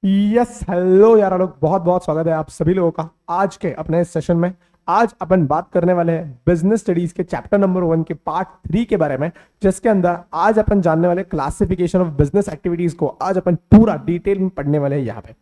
Yes hello यार लोग, बहुत बहुत स्वागत है आप सभी लोगों का आज के अपने इस सेशन में। आज अपन बात करने वाले हैं बिजनेस स्टडीज के चैप्टर नंबर 1 के पार्ट 3 के बारे में, जिसके अंदर आज अपन जानने वाले क्लासिफिकेशन ऑफ बिजनेस एक्टिविटीज को आज अपन पूरा डिटेल में पढ़ने वाले हैं यहाँ पे।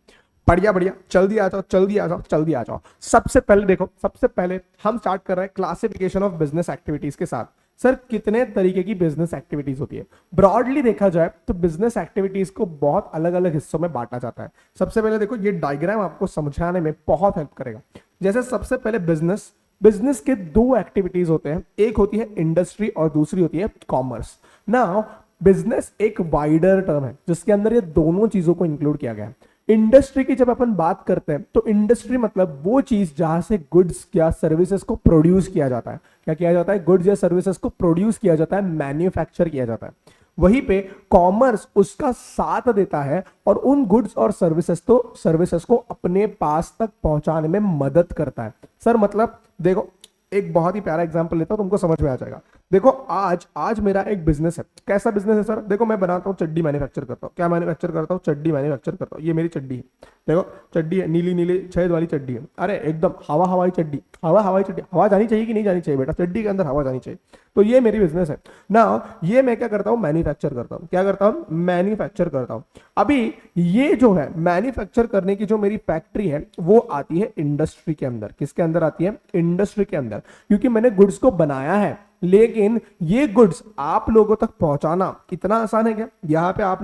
बढ़िया बढ़िया, जल्दी आ जाओ जल्दी आ जाओ जल्दी आ जाओ। सबसे पहले देखो, सबसे पहले हम स्टार्ट कर रहे हैं क्लासिफिकेशन ऑफ बिजनेस एक्टिविटीज के साथ। सर कितने तरीके की बिजनेस एक्टिविटीज होती है? ब्रॉडली देखा जाए तो बिजनेस एक्टिविटीज को बहुत अलग अलग हिस्सों में बांटा जाता है। सबसे पहले देखो, ये डायग्राम आपको समझाने में बहुत हेल्प करेगा। जैसे सबसे पहले बिजनेस बिजनेस के दो एक्टिविटीज होते हैं, एक होती है इंडस्ट्री और दूसरी होती है कॉमर्स। नाउ बिजनेस एक वाइडर टर्म है जिसके अंदर ये दोनों चीजों को इंक्लूड किया गया है। इंडस्ट्री की जब अपन बात करते हैं तो इंडस्ट्री मतलब वो चीज जहां से गुड्स या सर्विसेज को प्रोड्यूस किया जाता है। क्या किया जाता है? गुड्स या सर्विसेज को प्रोड्यूस किया जाता है, मैन्युफैक्चर किया जाता है। वहीं पे कॉमर्स उसका साथ देता है और उन गुड्स और सर्विसेज को अपने पास तक पहुंचाने में मदद करता है। सर मतलब देखो, एक बहुत ही प्यारा एग्जांपल लेता हूं, तुमको समझ में आ जाएगा। देखो आज आज मेरा एक बिजनेस है। कैसा बिजनेस है सर? देखो मैं बनाता हूँ चड्डी, मैन्युफैक्चर करता हूँ। क्या मैन्युफैक्चर करता हूँ? चड्डी मैन्युफैक्चर करता हूँ। ये मेरी चड्डी है, देखो चड्डी है, नीली नीली छेद वाली चड्डी है। अरे एकदम हवा हवाई चड्डी, हवा हवाई चड्डी। हवा जानी चाहिए कि नहीं जानी चाहिए बेटा? चड्डी के अंदर हवा जानी चाहिए। तो ये मेरी बिजनेस है ना। ये मैं क्या करता हूँ? मैन्युफैक्चर करता हूँ। क्या करता हूँ? मैन्युफैक्चर करता हूँ। अभी ये जो है मैन्युफैक्चर करने की जो मेरी फैक्ट्री है वो आती है इंडस्ट्री के अंदर। किसके अंदर आती है? इंडस्ट्री के अंदर, क्योंकि मैंने गुड्स को बनाया है। लेकिन ये गुड्स आप लोगों तक पहुंचाना इतना आसान है क्या? यहाँ पे आप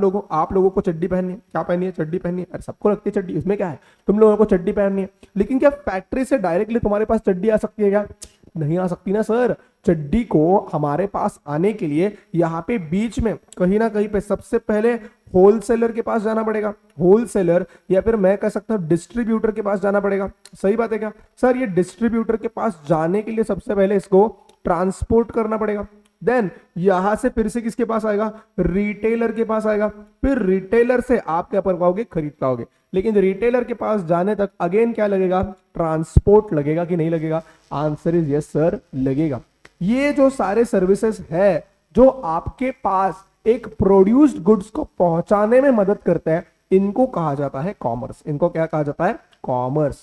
लोगों को चड्डी पहननी है। क्या पहननी है? चड्डी पहननी है। अरे सबको लगती है चड्डी, उसमें क्या है? तुम लोगों को चड्डी पहननी है। लेकिन क्या फैक्ट्री से डायरेक्टली तुम्हारे पास चड्डी आ सकती है क्या? नहीं आ सकती ना सर। चड्डी को हमारे पास आने के लिए यहाँ पे बीच में कहीं ना कहीं पे सबसे पहले होलसेलर के पास जाना पड़ेगा। होलसेलर या फिर मैं कह सकता हूँ डिस्ट्रीब्यूटर के पास जाना पड़ेगा। सही बात है क्या सर? ये डिस्ट्रीब्यूटर के पास जाने के लिए सबसे पहले इसको ट्रांसपोर्ट करना पड़ेगा। देन यहां से फिर से किसके पास आएगा? रिटेलर के पास आएगा। फिर रिटेलर से आप क्या कर पाओगे? खरीद पाओगे। लेकिन रिटेलर के पास जाने तक अगेन क्या लगेगा? ट्रांसपोर्ट लगेगा कि नहीं लगेगा? आंसर इज यस सर, लगेगा। ये जो सारे सर्विसेज है जो आपके पास एक प्रोड्यूस्ड गुड्स को पहुंचाने में मदद करते हैं, इनको कहा जाता है कॉमर्स। इनको क्या कहा जाता है? कॉमर्स।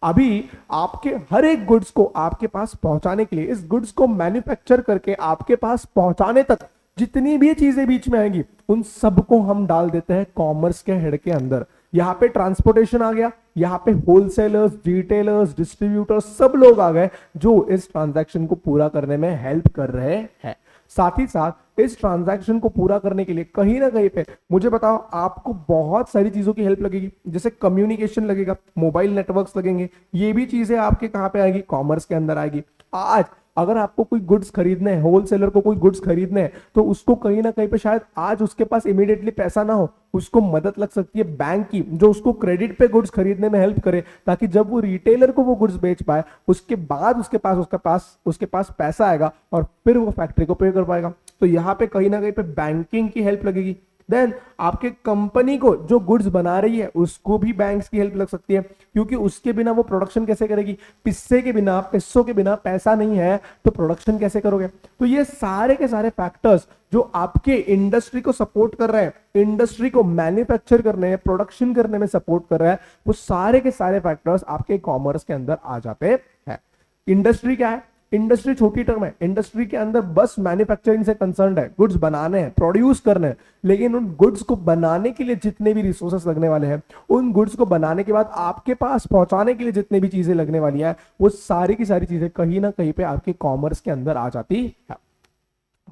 अभी आपके हर एक गुड्स को आपके पास पहुंचाने के लिए, इस गुड्स को मैन्युफैक्चर करके आपके पास पहुंचाने तक जितनी भी चीजें बीच में आएंगी उन सबको हम डाल देते हैं कॉमर्स के हेड के अंदर। यहाँ पे ट्रांसपोर्टेशन आ गया, यहाँ पे होलसेलर्स, रिटेलर्स, डिस्ट्रीब्यूटर्स सब लोग आ गए जो इस ट्रांजैक्शन को पूरा करने में हेल्प कर रहे हैं। साथ ही साथ इस ट्रांजैक्शन को पूरा करने के लिए कहीं ना कहीं पे मुझे बताओ, आपको बहुत सारी चीजों की हेल्प लगेगी। जैसे कम्युनिकेशन लगेगा, मोबाइल नेटवर्क्स लगेंगे। ये भी चीजें आपके कहां पे आएगी? कॉमर्स के अंदर आएगी। आज अगर आपको कोई गुड्स खरीदने हैं, होलसेलर को कोई गुड्स खरीदने हैं, तो उसको कहीं ना कहीं पे शायद आज उसके पास इमीडिएटली पैसा ना हो, उसको मदद लग सकती है बैंक की, जो उसको क्रेडिट पे गुड्स खरीदने में हेल्प करे, ताकि जब वो रिटेलर को वो गुड्स बेच पाए उसके बाद उसके पास पैसा आएगा और फिर वो फैक्ट्री को पे कर पाएगा। तो यहाँ पे कहीं ना कहीं पे बैंकिंग की हेल्प लगेगी। देन आपके कंपनी को जो गुड्स बना रही है उसको भी बैंक्स की हेल्प लग सकती है, क्योंकि उसके बिना वो प्रोडक्शन कैसे करेगी? पैसों के बिना पैसा नहीं है तो प्रोडक्शन कैसे करोगे? तो ये सारे के सारे फैक्टर्स जो आपके इंडस्ट्री को सपोर्ट कर रहे हैं, इंडस्ट्री को मैन्युफैक्चर करने, प्रोडक्शन करने में सपोर्ट कर रहा है, वो सारे के सारे फैक्टर्स आपके कॉमर्स के अंदर आ जाते हैं। इंडस्ट्री क्या है? इंडस्ट्री छोटी टर्म है। इंडस्ट्री के अंदर बस मैन्युफैक्चरिंग से कंसर्न्ड है, गुड्स बनाने हैं, प्रोड्यूस करने हैं। लेकिन उन गुड्स को बनाने के लिए जितने भी रिसोर्सेस लगने वाले हैं, उन गुड्स को बनाने के बाद आपके पास पहुंचाने के लिए जितने भी चीजें लगने वाली है, वो सारी की सारी चीजें कहीं ना कहीं पे आपके कॉमर्स के अंदर आ जाती है।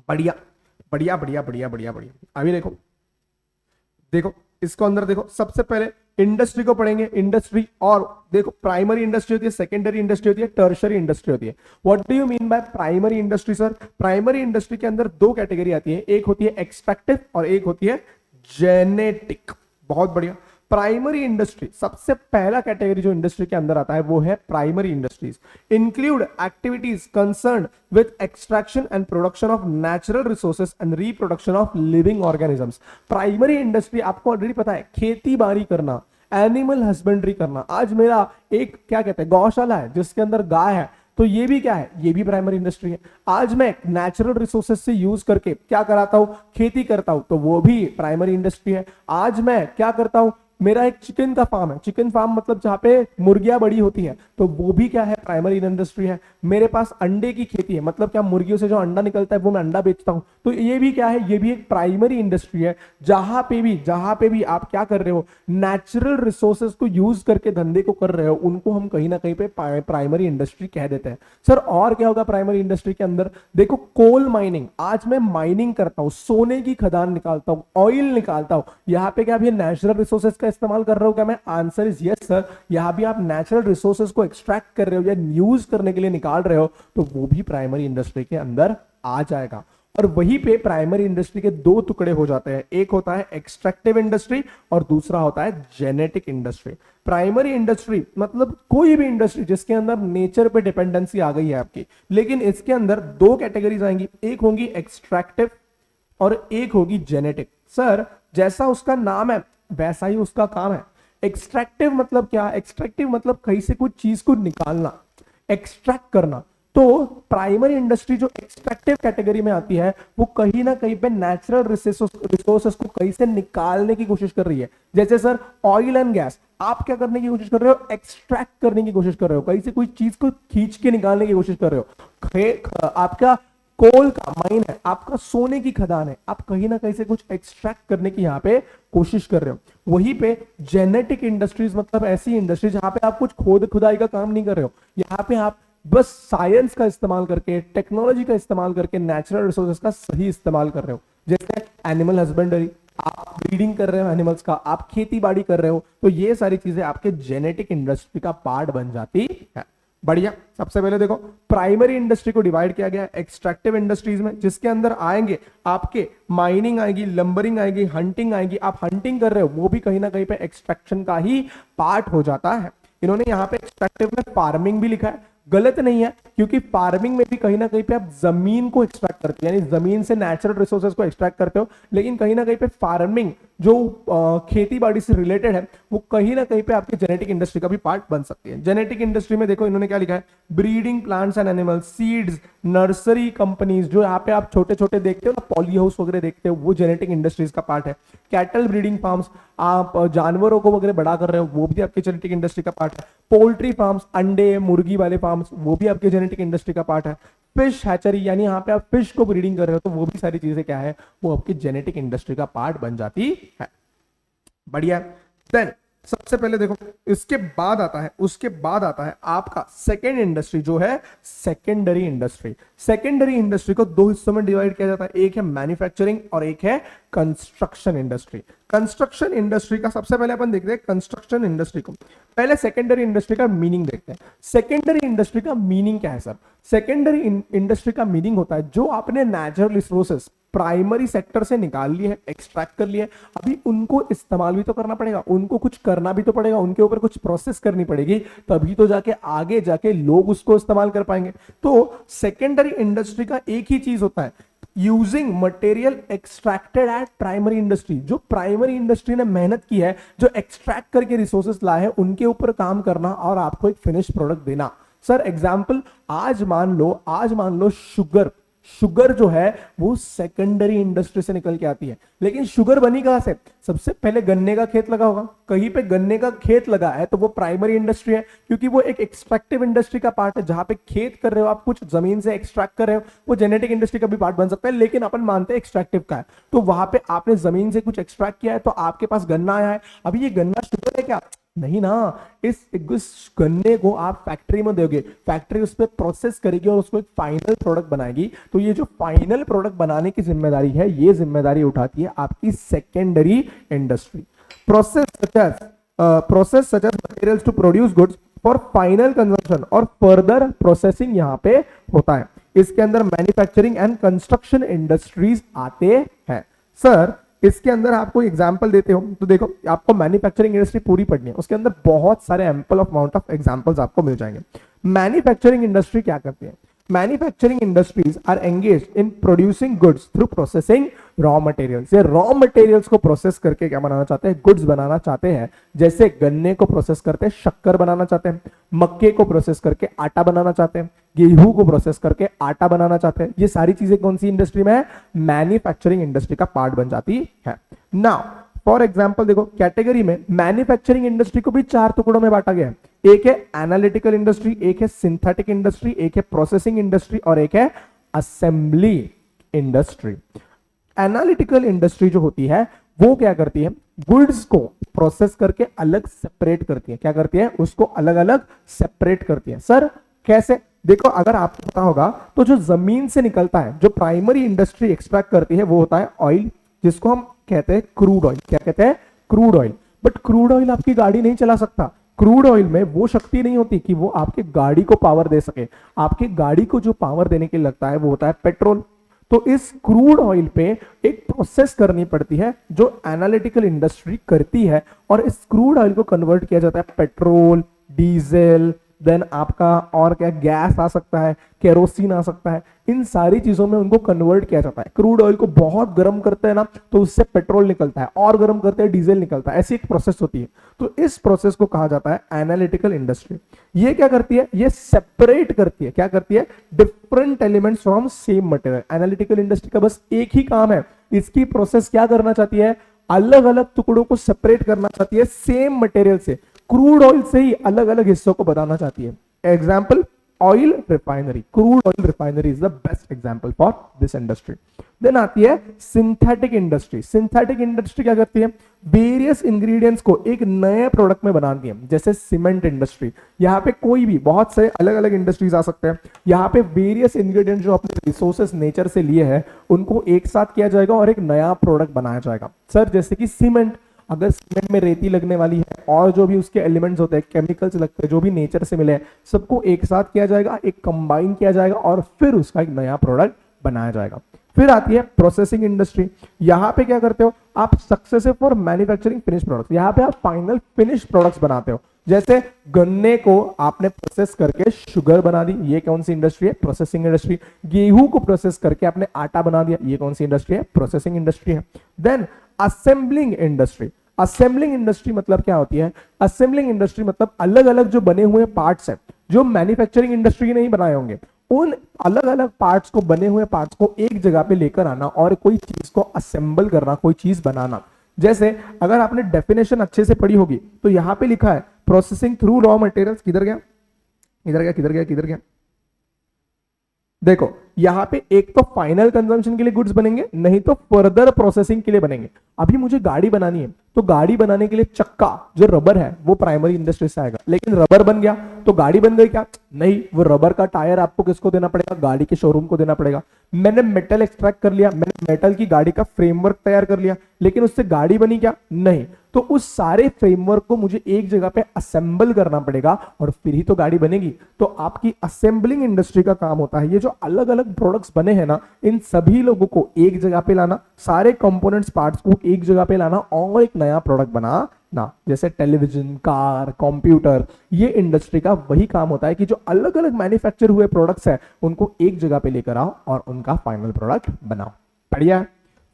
बढ़िया बढ़िया बढ़िया बढ़िया बढ़िया बढ़िया। अभी देखो देखो इसको अंदर देखो, सबसे पहले इंडस्ट्री को पढ़ेंगे। इंडस्ट्री, और देखो प्राइमरी इंडस्ट्री होती है, सेकेंडरी इंडस्ट्री होती है, टर्शरी इंडस्ट्री होती है। What do you mean by primary industry sir? Primary industry के अंदर दो कैटेगरी आती है, एक होती है एक्सट्रैक्टिव और एक होती है जेनेटिक। बहुत बढ़िया। प्राइमरी इंडस्ट्री, सबसे पहला कैटेगरी जो इंडस्ट्री के अंदर आता है वो है primary industries. Include activities concern with extraction and production of natural resources and reproduction of living organisms. Primary industry आपको ऑलरेडी पता है, खेती बाड़ी करना, एनिमल हस्बेंड्री करना। आज मेरा एक क्या कहते हैं गौशाला है जिसके अंदर गाय है, तो ये भी क्या है? ये भी प्राइमरी इंडस्ट्री है। आज मैं नेचुरल रिसोर्सेज से यूज करके क्या कराता हूं? खेती करता हूं, तो वो भी प्राइमरी इंडस्ट्री है। आज मैं क्या करता हूं? मेरा एक चिकन का फार्म है, चिकन फार्म मतलब जहाँ पे मुर्गियां बड़ी होती हैं, तो वो भी क्या है, प्राइमरी इंडस्ट्री है। मेरे पास अंडे की खेती है, मतलब क्या मुर्गियों से जो अंडा निकलता है वो मैं अंडा बेचता हूँ, तो ये भी क्या है, ये भी एक प्राइमरी इंडस्ट्री है। जहां पे भी आप क्या कर रहे हो, नेचुरल रिसोर्सेज को यूज करके धंधे को कर रहे हो, उनको हम कहीं ना कहीं पे प्राइमरी इंडस्ट्री कह देते हैं। सर और क्या होगा प्राइमरी इंडस्ट्री के अंदर, देखो कोल माइनिंग, आज मैं माइनिंग करता हूं, सोने की खदान निकालता हूं, ऑयल निकालता हूं, यहां पे क्या भी नेचुरल रिसोर्सेज का इस्तेमाल कर रहा हूं क्या मैं, आंसर इज यस सर। यहां भी आप नेचुरल रिसोर्सेज को एक्सट्रैक्ट कर रहे हो या यूज करने के लिए निकाल रहे हो, तो वो भी प्राइमरी इंडस्ट्री के अंदर आ जाएगा। और वहीं पे प्राइमरी इंडस्ट्री के दो टुकड़े हो जाते हैं, एक होता है एक्सट्रैक्टिव इंडस्ट्री और दूसरा होता है जेनेटिक इंडस्ट्री। प्राइमरी इंडस्ट्री मतलब कोई भी इंडस्ट्री जिसके अंदर नेचर पे डिपेंडेंसी आ गई है आपकी, लेकिन इसके अंदर दो कैटेगरीज आएंगी, एक होगी एक्सट्रैक्टिव और एक होगी जेनेटिक। सर जैसा उसका नाम है वैसा ही उसका काम है। एक्सट्रैक्टिव मतलब क्या, एक्सट्रैक्टिव मतलब कहीं से कुछ चीज को निकालना, एक्सट्रैक्ट करना। तो प्राइमरी इंडस्ट्री जो एक्सट्रैक्टिव कैटेगरी में आती है, वो कहीं ना कहीं पे नेचुरल रिसोर्सेस को कहीं से निकालने की कोशिश कर रही है। जैसे सर ऑयल एंड गैस, आप क्या करने की कोशिश कर रहे हो, एक्सट्रैक्ट करने की कोशिश कर रहे हो, कहीं से कोई चीज को खींच के निकालने की कोशिश कर रहे हो। आपका कोल का माइन है, आपका सोने की खदान है, आप कहीं ना कहीं से कुछ एक्सट्रैक्ट करने की यहां पे कोशिश कर रहे हो। वहीं पे जेनेटिक इंडस्ट्रीज मतलब ऐसी इंडस्ट्री जहां पे आप कुछ खोद खुदाई का काम नहीं कर रहे हो, यहां पे आप बस साइंस का इस्तेमाल करके, टेक्नोलॉजी का इस्तेमाल करके नेचुरल रिसोर्सेज का सही इस्तेमाल कर रहे हो। जैसे एनिमल हस्बेंडरी, आप ब्रीडिंग कर रहे हो एनिमल्स का, आप खेती बाड़ी कर रहे हो, तो ये सारी चीजें आपके जेनेटिक इंडस्ट्री का पार्ट बन जाती है। बढ़िया, सबसे पहले देखो प्राइमरी इंडस्ट्री को डिवाइड किया गया एक्सट्रैक्टिव इंडस्ट्रीज में, जिसके अंदर आएंगे आपके माइनिंग आएगी, लंबरिंग आएगी, हंटिंग आएगी। आप हंटिंग कर रहे हो, वो भी कहीं ना कहीं पे एक्सट्रैक्शन का ही पार्ट हो जाता है। इन्होंने यहाँ पे एक्सट्रैक्टिव में फार्मिंग भी लिखा है, गलत नहीं है, क्योंकि फार्मिंग में भी कहीं ना कहीं पे आप जमीन को एक्सट्रैक्ट करते हो, यानी जमीन से नेचुरल रिसोर्सेज को एक्सट्रैक्ट करते हो, लेकिन कहीं ना कहीं पे फार्मिंग जो खेती बाड़ी से रिलेटेड है, वो कहीं ना कहीं पे आपके जेनेटिक इंडस्ट्री का भी पार्ट बन सकती है। जेनेटिक इंडस्ट्री में देखो इन्होंने क्या लिखा है, breeding plants and animals, seeds, nursery companies, जो यहाँ पे आप छोटे छोटे देखते हो ना, पॉली हाउस वगैरह देखते हो, वो जेनेटिक इंडस्ट्रीज का पार्ट है। कैटल ब्रीडिंग फार्म्स, आप जानवरों को वगैरह बड़ा कर रहे हो, वो भी आपके जेनेटिक इंडस्ट्री का पार्ट है। पोल्ट्री फार्म्स, अंडे मुर्गी वाले फार्म्स, वो भी आपके जेनेटिक इंडस्ट्री का पार्ट है। फिश हैचरी, यानी यहाँ पे आप फिश को ब्रीडिंग कर रहे हो, तो वो भी सारी चीजें क्या है, वो आपकी जेनेटिक इंडस्ट्री का पार्ट बन जाती है। बढ़िया। देन सबसे पहले देखो इसके बाद आता है, उसके बाद आता है आपका सेकेंड इंडस्ट्री जो है सेकेंडरी इंडस्ट्री। सेकेंडरी इंडस्ट्री को दो हिस्सों में डिवाइड किया जाता है, एक है मैन्युफैक्चरिंग और एक है कंस्ट्रक्शन इंडस्ट्री। कंस्ट्रक्शन इंडस्ट्री का सबसे पहले अपन देखते हैं कंस्ट्रक्शन इंडस्ट्री को, पहले सेकेंडरी इंडस्ट्री का मीनिंग देखते हैं। सेकेंडरी इंडस्ट्री का मीनिंग क्या है सर, सेकेंडरी इंडस्ट्री का मीनिंग होता है जो आपने नेचुरल रिसोर्सेस प्राइमरी सेक्टर से निकाल लिए है, एक्सट्रैक्ट कर लिए, अभी उनको इस्तेमाल भी तो करना पड़ेगा, उनको कुछ करना भी तो पड़ेगा, उनके ऊपर कुछ प्रोसेस करनी पड़ेगी, तभी तो जाके आगे जाके लोग उसको इस्तेमाल कर पाएंगे। तो सेकेंडरी इंडस्ट्री का एक ही चीज होता है, using material extracted eight primary industry. जो प्राइमरी इंडस्ट्री ने मेहनत की है, जो एक्सट्रैक्ट करके रिसोर्सेस लाए हैं, उनके ऊपर काम करना और आपको एक फिनिश प्रोडक्ट देना। सर एग्जाम्पल, आज मान लो शुगर जो है वो सेकेंडरी इंडस्ट्री से निकल के आती है, लेकिन शुगर बनी कहां से, सबसे पहले गन्ने का खेत लगा होगा, कहीं पे गन्ने का खेत लगा है तो वो प्राइमरी इंडस्ट्री है, क्योंकि वो एक एक्सट्रैक्टिव इंडस्ट्री का पार्ट है। जहां पे खेत कर रहे हो आप, कुछ जमीन से एक्सट्रैक्ट कर रहे हो, वो जेनेटिक इंडस्ट्री का भी पार्ट बन सकता है, लेकिन अपन मानते हैं एक्सट्रैक्टिव का है। तो वहां पे आपने जमीन से कुछ एक्सट्रैक्ट किया है, तो आपके पास गन्ना आया है। अभी ये गन्ना शुगर है क्या, नहीं ना, इस गन्ने को आप फैक्ट्री में दोगे, फैक्ट्री उस पर प्रोसेस करेगी और उसको एक फाइनल प्रोडक्ट बनाएगी। तो ये जो फाइनल प्रोडक्ट बनाने की जिम्मेदारी है, ये जिम्मेदारी उठाती है आपकी secondary industry. Process such as materials to produce goods for final consumption और फर्दर प्रोसेसिंग यहां पे होता है। इसके अंदर मैन्युफैक्चरिंग एंड कंस्ट्रक्शन इंडस्ट्रीज आते हैं। सर इसके अंदर आपको एग्जांपल देते हो तो देखो, आपको मैन्युफैक्चरिंग इंडस्ट्री पूरी पढ़नी है, उसके अंदर बहुत सारे ample of amount of examples आपको मिल जाएंगे। मैन्युफैक्चरिंग इंडस्ट्री क्या करती है, manufacturing industries are engaged in producing goods through processing raw materials. ये रॉ मटेरियल्स को प्रोसेस करके क्या बनाना चाहते हैं, गुड्स बनाना चाहते हैं। जैसे गन्ने को प्रोसेस करते शक्कर बनाना चाहते हैं, मक्के को प्रोसेस करके आटा बनाना चाहते हैं, गेहूं को प्रोसेस करके आटा बनाना चाहते हैं। ये सारी चीजें कौन सी इंडस्ट्री में है, मैन्युफैक्चरिंग इंडस्ट्री का पार्ट बन जाती है। नाउ फॉर एग्जाम्पल देखो कैटेगरी में मैन्युफैक्चरिंग इंडस्ट्री को भी 4 टुकड़ों में बांटा गया है। एक है एनालिटिकल इंडस्ट्री, एक है सिंथेटिक इंडस्ट्री, एक है प्रोसेसिंग इंडस्ट्री और एक है असेंबली इंडस्ट्री। एनालिटिकल इंडस्ट्री जो होती है वो क्या करती है, गुड्स को प्रोसेस करके अलग सेपरेट करती है। क्या करती है, उसको अलग अलग सेपरेट करती है। सर कैसे, देखो अगर आपको पता होगा तो जो जमीन से निकलता है, जो प्राइमरी इंडस्ट्री एक्सट्रैक्ट करती है वो होता है ऑयल, जिसको हम कहते हैं क्रूड ऑयल। क्या कहते हैं, crude oil. But crude oil आपकी गाड़ी नहीं चला सकता। क्रूड ऑयल में वो शक्ति नहीं होती कि वो आपकी गाड़ी को पावर दे सके। आपकी गाड़ी को जो पावर देने के लिए लगता है वो होता है पेट्रोल। तो इस क्रूड ऑयल पे एक प्रोसेस करनी पड़ती है जो एनालिटिकल इंडस्ट्री करती है, और इस क्रूड ऑयल को कन्वर्ट किया जाता है पेट्रोल, डीजल, देन आपका और क्या गैस आ सकता है, केरोसिन आ सकता है। इन सारी चीजों में उनको कन्वर्ट किया जाता है। क्रूड ऑयल को बहुत गर्म करते हैं ना तो उससे पेट्रोल निकलता है, और गर्म करते हैं डीजल निकलता है। ऐसी एक प्रोसेस होती है। तो इस प्रोसेस को कहा जाता है एनालिटिकल इंडस्ट्री। ये क्या करती है, ये सेपरेट करती है। क्या करती है, different elements from same material. Analytical industry का बस एक ही काम है, इसकी प्रोसेस क्या करना चाहती है, अलग अलग टुकड़ों को सेपरेट करना चाहती है सेम मटेरियल से। क्रूड ऑयल से ही अलग अलग हिस्सों को बताना चाहती है। Example oil refinery, crude oil refinery is the best example for this industry. Then आती है सिंथेटिक इंडस्ट्री। सिंथेटिक इंडस्ट्री क्या करती है, वेरियस इंग्रेडिएंट्स को एक नए प्रोडक्ट में बनाती है। जैसे सीमेंट इंडस्ट्री, यहाँ पे कोई भी बहुत से अलग अलग इंडस्ट्रीज आ सकते हैं। यहाँ पे वेरियस इंग्रेडिएंट्स जो अपने रिसोर्सेस नेचर से लिए हैं उनको एक साथ किया जाएगा और एक नया प्रोडक्ट बनाया जाएगा। सर जैसे कि सीमेंट, अगर सीमेंट में रेती लगने वाली है और जो भी उसके एलिमेंट्स होते हैं, केमिकल्स लगते हैं जो भी नेचर से मिले हैं, सबको एक साथ किया जाएगा, एक कंबाइन किया जाएगा और फिर उसका एक नया प्रोडक्ट बनाया जाएगा। फिर आती है प्रोसेसिंग इंडस्ट्री। यहाँ पे क्या करते हो आप, successive for manufacturing finish products. यहाँ पे आप फाइनल फिनिश प्रोडक्ट्स बनाते हो। जैसे गन्ने को आपने प्रोसेस करके शुगर बना दी, ये कौन सी इंडस्ट्री है, प्रोसेसिंग इंडस्ट्री। गेहूं को प्रोसेस करके आपने आटा बना दिया, ये कौन सी इंडस्ट्री है, प्रोसेसिंग इंडस्ट्री है। Then assembling industry. Assembling industry मतलब क्या होती है, असेंबलिंग इंडस्ट्री मतलब अलग अलग जो बने हुए पार्ट्स हैं जो मैन्युफैक्चरिंग इंडस्ट्री नहीं बनाए होंगे, उन अलग अलग पार्ट्स को, बने हुए पार्ट्स को एक जगह पे लेकर आना और कोई चीज को असेंबल करना, कोई चीज बनाना। जैसे अगर आपने डेफिनेशन अच्छे से पढ़ी होगी तो यहां पे लिखा है प्रोसेसिंग थ्रू रॉ मटेरियल्स। किधर गया, किधर गया, किधर गया, किधर गया, देखो यहां पे एक तो फाइनल कंजम्पशन के लिए गुड्स बनेंगे, नहीं तो फर्दर प्रोसेसिंग के लिए बनेंगे। अभी मुझे गाड़ी बनानी है तो गाड़ी बनाने के लिए चक्का जो रबर है वो प्राइमरी इंडस्ट्री से आएगा। लेकिन रबर बन गया तो गाड़ी बन गई क्या, नहीं, वो रबर का टायर आपको किसको देना पड़ेगा, गाड़ी के शोरूम को देना पड़ेगा। मैंने मेटल एक्सट्रैक्ट कर लिया, मैंने मेटल की गाड़ी का फ्रेमवर्क तैयार कर लिया, लेकिन उससे गाड़ी बनी क्या, नहीं। तो उस सारे फ्रेमवर्क को मुझे एक जगह पे असेंबल करना पड़ेगा और फिर ही तो गाड़ी बनेगी। तो आपकी असेंबलिंग इंडस्ट्री का काम होता है ये जो अलग अलग प्रोडक्ट्स बने हैं ना, इन सभी लोगों को एक जगह पे लाना, सारे कंपोनेंट्स पार्ट्स को एक जगह पे लाना और एक नया प्रोडक्ट बनाना। जैसे टेलीविजन, कार, कंप्यूटर, ये इंडस्ट्री का वही काम होता है कि जो अलग अलग मैन्युफैक्चर हुए प्रोडक्ट्स हैं उनको एक जगह पे लेकर आओ और उनका फाइनल प्रोडक्ट बनाओ। बढ़िया।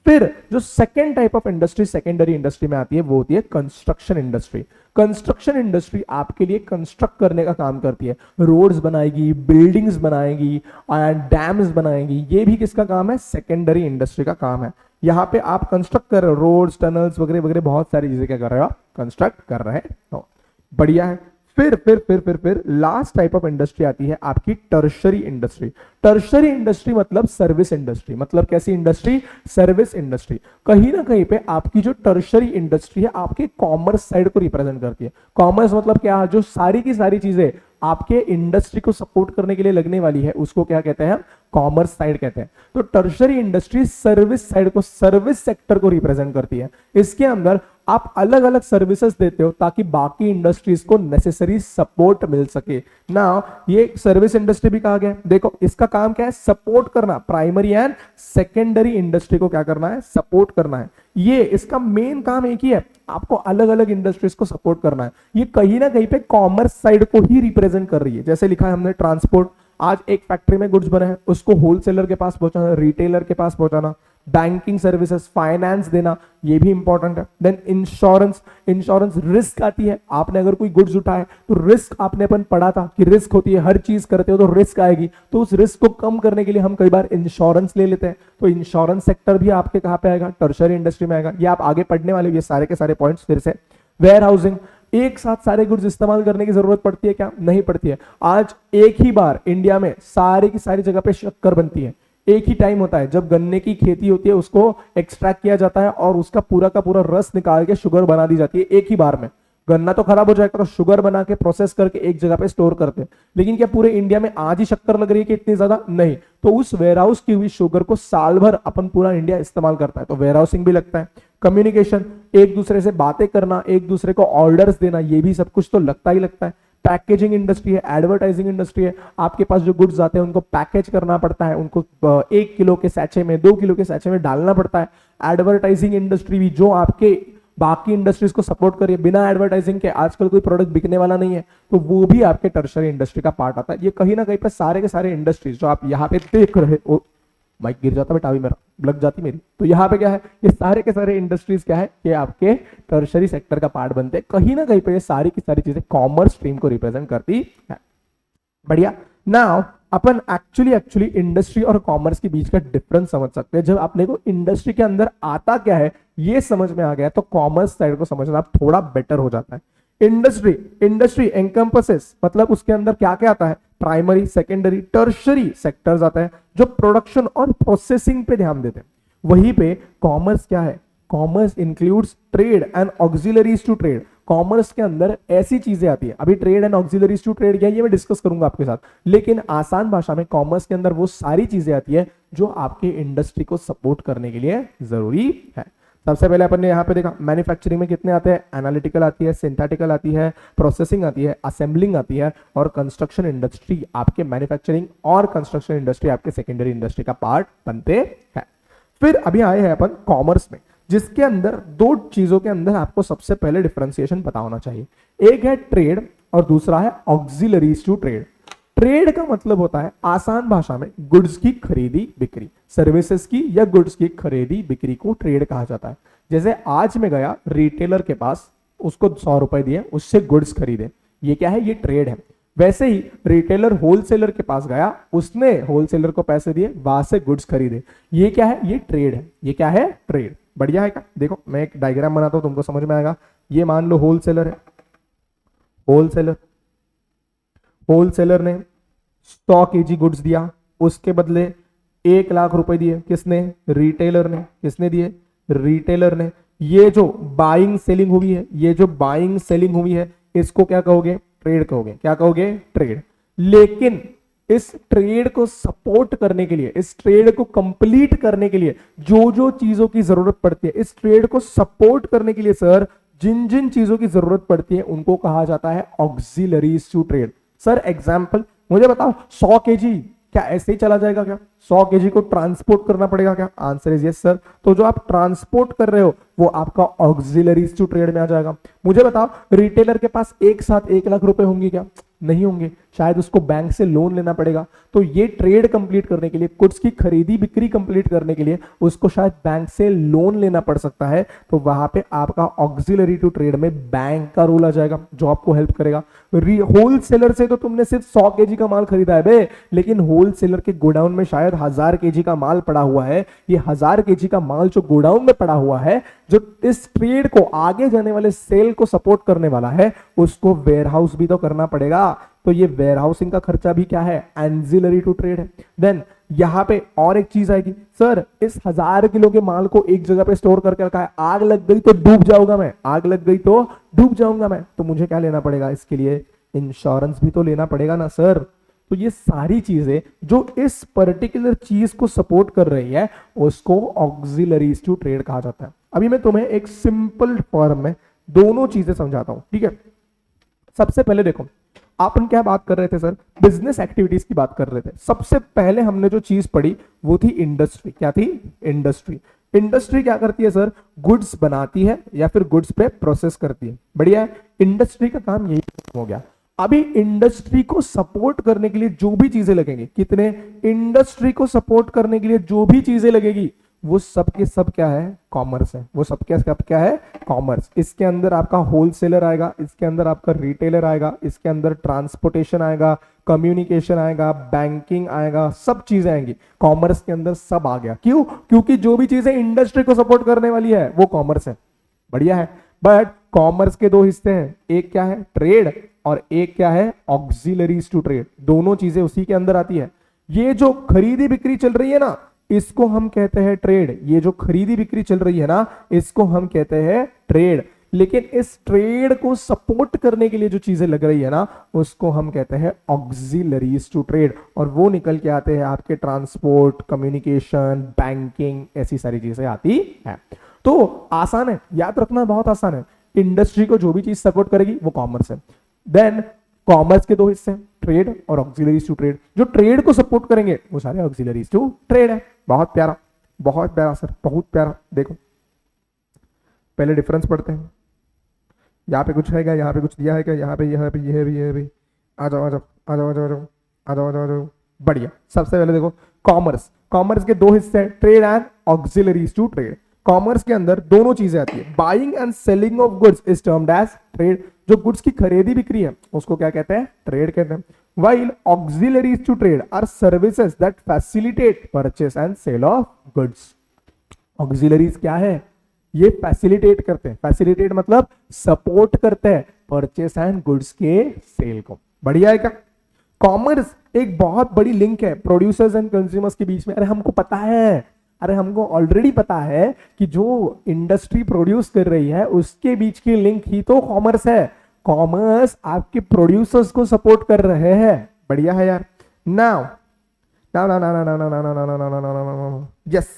फिर जो second type of industry secondary industry में आती है वो होती है कंस्ट्रक्शन इंडस्ट्री। कंस्ट्रक्शन इंडस्ट्री आपके लिए कंस्ट्रक्ट करने का काम करती है, रोड्स बनाएगी, बिल्डिंग्स बनाएगी, डैम्स बनाएगी। ये भी किसका काम है, सेकेंडरी इंडस्ट्री का काम है। यहाँ पे आप कंस्ट्रक्ट कर रहे हो, रोड्स, टनल्स वगैरह वगैरह बहुत सारी चीजें क्या कर रहे हो, कंस्ट्रक्ट कर रहे हो। बढ़िया है। फिर लास्ट टाइप ऑफ इंडस्ट्री आती है आपकी टर्शरी इंडस्ट्री। टर्शरी इंडस्ट्री मतलब सर्विस इंडस्ट्री। मतलब कैसी इंडस्ट्री, सर्विस इंडस्ट्री। कहीं ना कहीं पे आपकी जो टर्शरी इंडस्ट्री है आपके कॉमर्स साइड को रिप्रेजेंट करती है। कॉमर्स मतलब क्या, जो सारी की सारी चीजें आपके इंडस्ट्री को सपोर्ट करने के लिए लगने वाली है उसको क्या कहते हैं, कॉमर्स साइड कहते हैं। तो टर्शरी इंडस्ट्री सर्विस साइड को, सर्विस सेक्टर को रिप्रेजेंट करती है। इसके अंदर आप अलग अलग सर्विसेज देते हो ताकि बाकी इंडस्ट्रीज को नेसेसरी सपोर्ट मिल सके ना। ये सर्विस इंडस्ट्री भी कहा गया। देखो इसका काम क्या है, सपोर्ट करना। प्राइमरी एंड सेकेंडरी इंडस्ट्री को क्या करना है, सपोर्ट करना है। ये इसका मेन काम एक ही है, आपको अलग अलग इंडस्ट्रीज को सपोर्ट करना है। ये कहीं ना कहीं पे कॉमर्स साइड को ही रिप्रेजेंट कर रही है। जैसे लिखा है हमने ट्रांसपोर्ट, आज एक फैक्ट्री में गुड्स बने हैं उसको होलसेलर के पास पहुंचाना, रिटेलर के पास पहुंचाना। बैंकिंग सर्विसेज, फाइनेंस देना, ये भी इंपॉर्टेंट है। देन इंश्योरेंस, इंश्योरेंस रिस्क आती है, आपने अगर कोई गुड्स उठाए तो रिस्क आपने अपन पढ़ा था कि रिस्क होती है, हर चीज करते हो तो रिस्क आएगी, तो उस रिस्क को कम करने के लिए हम कई बार इंश्योरेंस ले लेते हैं। तो इंश्योरेंस सेक्टर भी आपके कहां पे आएगा, टर्शरी इंडस्ट्री में आएगा। ये आप आगे पढ़ने वाले, ये सारे के सारे पॉइंट्स फिर से। वेयर हाउसिंग, एक साथ सारे गुड्स इस्तेमाल करने की जरूरत पड़ती है क्या, नहीं पड़ती है। आज एक ही बार इंडिया में सारी की सारी जगह पे शक्कर बनती है, एक ही टाइम होता है जब गन्ने की खेती होती है, उसको एक्सट्रैक्ट किया जाता है और उसका पूरा का पूरा रस निकाल के शुगर बना दी जाती है एक ही बार में। गन्ना तो खराब हो जाएगा तो शुगर बना के प्रोसेस करके एक जगह पे स्टोर करते हैं। लेकिन क्या पूरे इंडिया में आज ही शक्कर लग रही है कि इतनी ज्यादा, नहीं। तो उस वेयरहाउस की हुई शुगर को साल भर अपन पूरा इंडिया इस्तेमाल करता है, तो वेयरहाउसिंग भी लगता है। कम्युनिकेशन, एक दूसरे से बातें करना, एक दूसरे को ऑर्डर्स देना, ये भी सब कुछ तो लगता ही लगता है। पैकेजिंग इंडस्ट्री है, एडवर्टाइजिंग इंडस्ट्री है, आपके पास जो गुड्स आते हैं उनको पैकेज करना पड़ता है, उनको 1 किलो के सैचे में, 2 किलो के सैचे में डालना पड़ता है। एडवर्टाइजिंग इंडस्ट्री भी जो आपके बाकी इंडस्ट्रीज को सपोर्ट करिए, बिना एडवर्टाइजिंग के आजकल कोई प्रोडक्ट बिकने वाला नहीं है, तो वो भी आपके टर्शरी इंडस्ट्री का पार्ट आता है। ये कहीं ना कहीं पे सारे के सारे इंडस्ट्रीज जो आप यहाँ पे देख रहे हो, माइक गिर जाता बेटा, अभी मेरा लग जाती मेरी, तो यहाँ पे क्या है, ये सारे के सारे इंडस्ट्रीज क्या है, ये आपके टर्शरी सेक्टर का पार्ट बनते हैं। कहीं ना कहीं पे ये सारी की सारी चीजें कॉमर्स स्ट्रीम को रिप्रेजेंट करती है। बढ़िया। नाउ अपन एक्चुअली इंडस्ट्री और कॉमर्स के बीच का डिफरेंस समझ सकते हैं। जब अपने को इंडस्ट्री के अंदर आता क्या है ये समझ में आ गया तो कॉमर्स साइड को समझना आप थोड़ा बेटर हो जाता है। इंडस्ट्री एनकम्पसेस, मतलब उसके अंदर क्या क्या आता है, प्राइमरी, सेकेंडरी, टर्शरी सेक्टर्स आता है जो प्रोडक्शन और प्रोसेसिंग पे ध्यान देते हैं। वहीं पे कॉमर्स क्या है, commerce includes trade and auxiliaries to trade. Commerce के अंदर ऐसी चीजें आती है, अभी trade and auxiliaries to trade क्या है ये मैं डिस्कस करूंगा आपके साथ, लेकिन आसान भाषा में कॉमर्स के अंदर वो सारी चीजें आती है जो आपके इंडस्ट्री को सपोर्ट करने के लिए जरूरी है। सबसे पहले अपन ने यहाँ पे देखा मैन्युफैक्चरिंग में कितने आते हैं, एनालिटिकल आती है, सिंथेटिकल आती है, प्रोसेसिंग आती है, असेंबलिंग आती है, और कंस्ट्रक्शन इंडस्ट्री आपके मैन्युफैक्चरिंग और कंस्ट्रक्शन इंडस्ट्री आपके सेकेंडरी इंडस्ट्री का पार्ट बनते हैं। फिर अभी आए हैं अपन कॉमर्स में, जिसके अंदर दो चीजों के अंदर आपको सबसे पहले डिफरेंशिएशन पता होना चाहिए। एक है ट्रेड और दूसरा है ऑक्सिलरीज टू ट्रेड। ट्रेड का मतलब होता है आसान भाषा में गुड्स की खरीदी बिक्री, सर्विसेज की या गुड्स की खरीदी बिक्री को ट्रेड कहा जाता है। जैसे आज मैं गया रिटेलर के पास, उसको 100 रुपए दिए, उससे गुड्स खरीदे, ये क्या है, ये ट्रेड है। वैसे ही रिटेलर होलसेलर के पास गया, उसने होलसेलर को पैसे दिए, वहां से गुड्स खरीदे, ये क्या है, ये ट्रेड है। ये क्या है, ट्रेड। बढ़िया है क्या? देखो मैं एक डायग्राम बनाता हूं, तुमको समझ में आएगा। ये मान लो होलसेलर है, होलसेलर ने 100 केजी गुड्स दिया, उसके बदले 1 लाख रुपए दिए, किसने, रिटेलर ने। किसने दिए, रिटेलर ने। ये जो बाइंग सेलिंग हुई है, ये जो बाइंग सेलिंग हुई है, इसको क्या कहोगे, ट्रेड कहोगे। क्या कहोगे, ट्रेड। लेकिन इस ट्रेड को सपोर्ट करने के लिए, इस ट्रेड को कंप्लीट करने के लिए जो जो चीजों की जरूरत पड़ती है, इस ट्रेड को सपोर्ट करने के लिए सर जिन जिन चीजों की जरूरत पड़ती है उनको कहा जाता है auxiliaries to trade. Sir example मुझे बताओ, 100 केजी क्या ऐसे ही चला जाएगा क्या? 100 केजी को ट्रांसपोर्ट करना पड़ेगा क्या? Answer is yes sir. तो जो आप ट्रांसपोर्ट कर रहे हो वो आपका ऑक्सिलरीज टू ट्रेड में आ जाएगा। मुझे बताओ, रिटेलर के पास एक साथ 1 लाख रुपए होंगे क्या? नहीं होंगे, शायद उसको बैंक से लोन लेना पड़ेगा। तो ये ट्रेड कंप्लीट करने के लिए, गुड्स की खरीदी बिक्री कंप्लीट करने के लिए उसको शायद बैंक से लोन लेना पड़ सकता है। तो वहां पे आपका ऑक्सिलरी टू ट्रेड में बैंक का रोल आ जाएगा जो आपको हेल्प करेगा। होलसेलर से तो तुमने सिर्फ 100 केजी का माल खरीदा है बे, लेकिन होलसेलर के गोडाउन में शायद 1000 केजी का माल पड़ा हुआ है। ये 1000 केजी का माल जो गोडाउन में पड़ा हुआ है, जो इस ट्रेड को आगे जाने वाले सेल को सपोर्ट करने वाला है, उसको वेयरहाउस भी तो करना पड़ेगा। तो ये वेयरहाउसिंग का खर्चा भी क्या है, एंजिलरी टू ट्रेड है। देन यहां पे और एक चीज आएगी, सर इस 1000 किलो के माल को एक जगह पे स्टोर करके रखा है, आग लग गई तो डूब जाऊंगा मैं, आग लग गई तो डूब जाऊंगा मैं, तो मुझे क्या लेना पड़ेगा, इसके लिए इंश्योरेंस भी तो लेना पड़ेगा ना सर। तो ये सारी चीजें जो इस पर्टिकुलर चीज को सपोर्ट कर रही है उसको ऑक्सिलरीज टू ट्रेड कहा जाता है। अभी मैं तुम्हें एक सिंपल फॉर्म में दोनों चीजें समझाता हूं, ठीक है। सबसे पहले देखो, अपन क्या बात कर रहे थे सर, बिजनेस एक्टिविटीज की बात कर रहे थे। सबसे पहले हमने जो चीज पढ़ी वो थी इंडस्ट्री। क्या थी, इंडस्ट्री। इंडस्ट्री क्या करती है सर, गुड्स बनाती है या फिर गुड्स पे प्रोसेस करती है। बढ़िया है, इंडस्ट्री का काम यही हो गया। अभी इंडस्ट्री को सपोर्ट करने के लिए जो भी चीजें लगेंगी, कितने, इंडस्ट्री को सपोर्ट करने के लिए जो भी चीजें लगेगी वो सब के सब क्या है, कॉमर्स है। वो सब के सब क्या है, कॉमर्स। इसके अंदर आपका होलसेलर आएगा, इसके अंदर आपका रिटेलर आएगा, इसके अंदर ट्रांसपोर्टेशन आएगा, कम्युनिकेशन आएगा, बैंकिंग आएगा, सब चीजें आएंगी कॉमर्स के अंदर। सब आ गया, क्यों? क्योंकि जो भी चीजें इंडस्ट्री को सपोर्ट करने वाली है वो कॉमर्स है। बढ़िया है। बट कॉमर्स के दो हिस्से हैं, एक क्या है, ट्रेड, और एक क्या है, ऑक्सिलरीज टू ट्रेड। दोनों चीजें उसी के अंदर आती है। ये जो खरीदी बिक्री चल रही है ना, इसको हम कहते हैं ट्रेड। ये जो खरीदी बिक्री चल रही है ना, इसको हम कहते हैं ट्रेड। लेकिन इस ट्रेड को सपोर्ट करने के लिए जो चीजें लग रही है ना, उसको हम कहते हैं ऑक्सिलरीज टू ट्रेड। और वो निकल के आते हैं आपके ट्रांसपोर्ट, कम्युनिकेशन, बैंकिंग, ऐसी सारी चीजें आती है। तो आसान है, याद रखना बहुत आसान है। इंडस्ट्री को जो भी चीज सपोर्ट करेगी वो कॉमर्स है। देन कॉमर्स के दो हिस्से हैं, ट्रेड और ऑक्सिलरीज टू ट्रेड। जो ट्रेड को सपोर्ट करेंगे वो सारे ऑक्सिलरीज टू ट्रेड है। बहुत प्यारा, बहुत प्यारा सर, बहुत प्यारा। देखो पहले डिफरेंस पढ़ते हैं। यहाँ पे कुछ है क्या, यहाँ पे कुछ दिया है क्या, यहाँ पे ये है भी, ये है भी, ये है भी। आ जाओ आ जाओ आ जाओ आ जाओ आ जाओ आ जाओ आ जाओ। बढ़िया। सबसे पहले देखो कॉमर्स। कॉमर्स के दो हिस्से हैं, trade and auxiliaries to trade. Commerce के अंदर दोनों चीजें आती है। Buying and selling of goods is termed as trade. जो गुड्स की खरीदी बिक्री है उसको क्या कहते हैं, ट्रेड कहते हैं। while auxiliaries to trade are services that facilitate purchase and sale of goods। auxiliaries क्या है, ये फैसिलिटेट करते हैं। फैसिलिटेट मतलब सपोर्ट करते हैं परचेस एंड गुड्स के सेल को। बढ़िया है क्या? कॉमर्स एक बहुत बड़ी लिंक है प्रोड्यूसर्स एंड कंज्यूमर्स के बीच में। अरे हमको पता है, अरे हमको ऑलरेडी पता है कि जो इंडस्ट्री प्रोड्यूस कर रही है उसके बीच की लिंक ही तो कॉमर्स है। कॉमर्स आपके प्रोड्यूसर्स को सपोर्ट कर रहे हैं। बढ़िया है यार। Now now now now now now now now yes,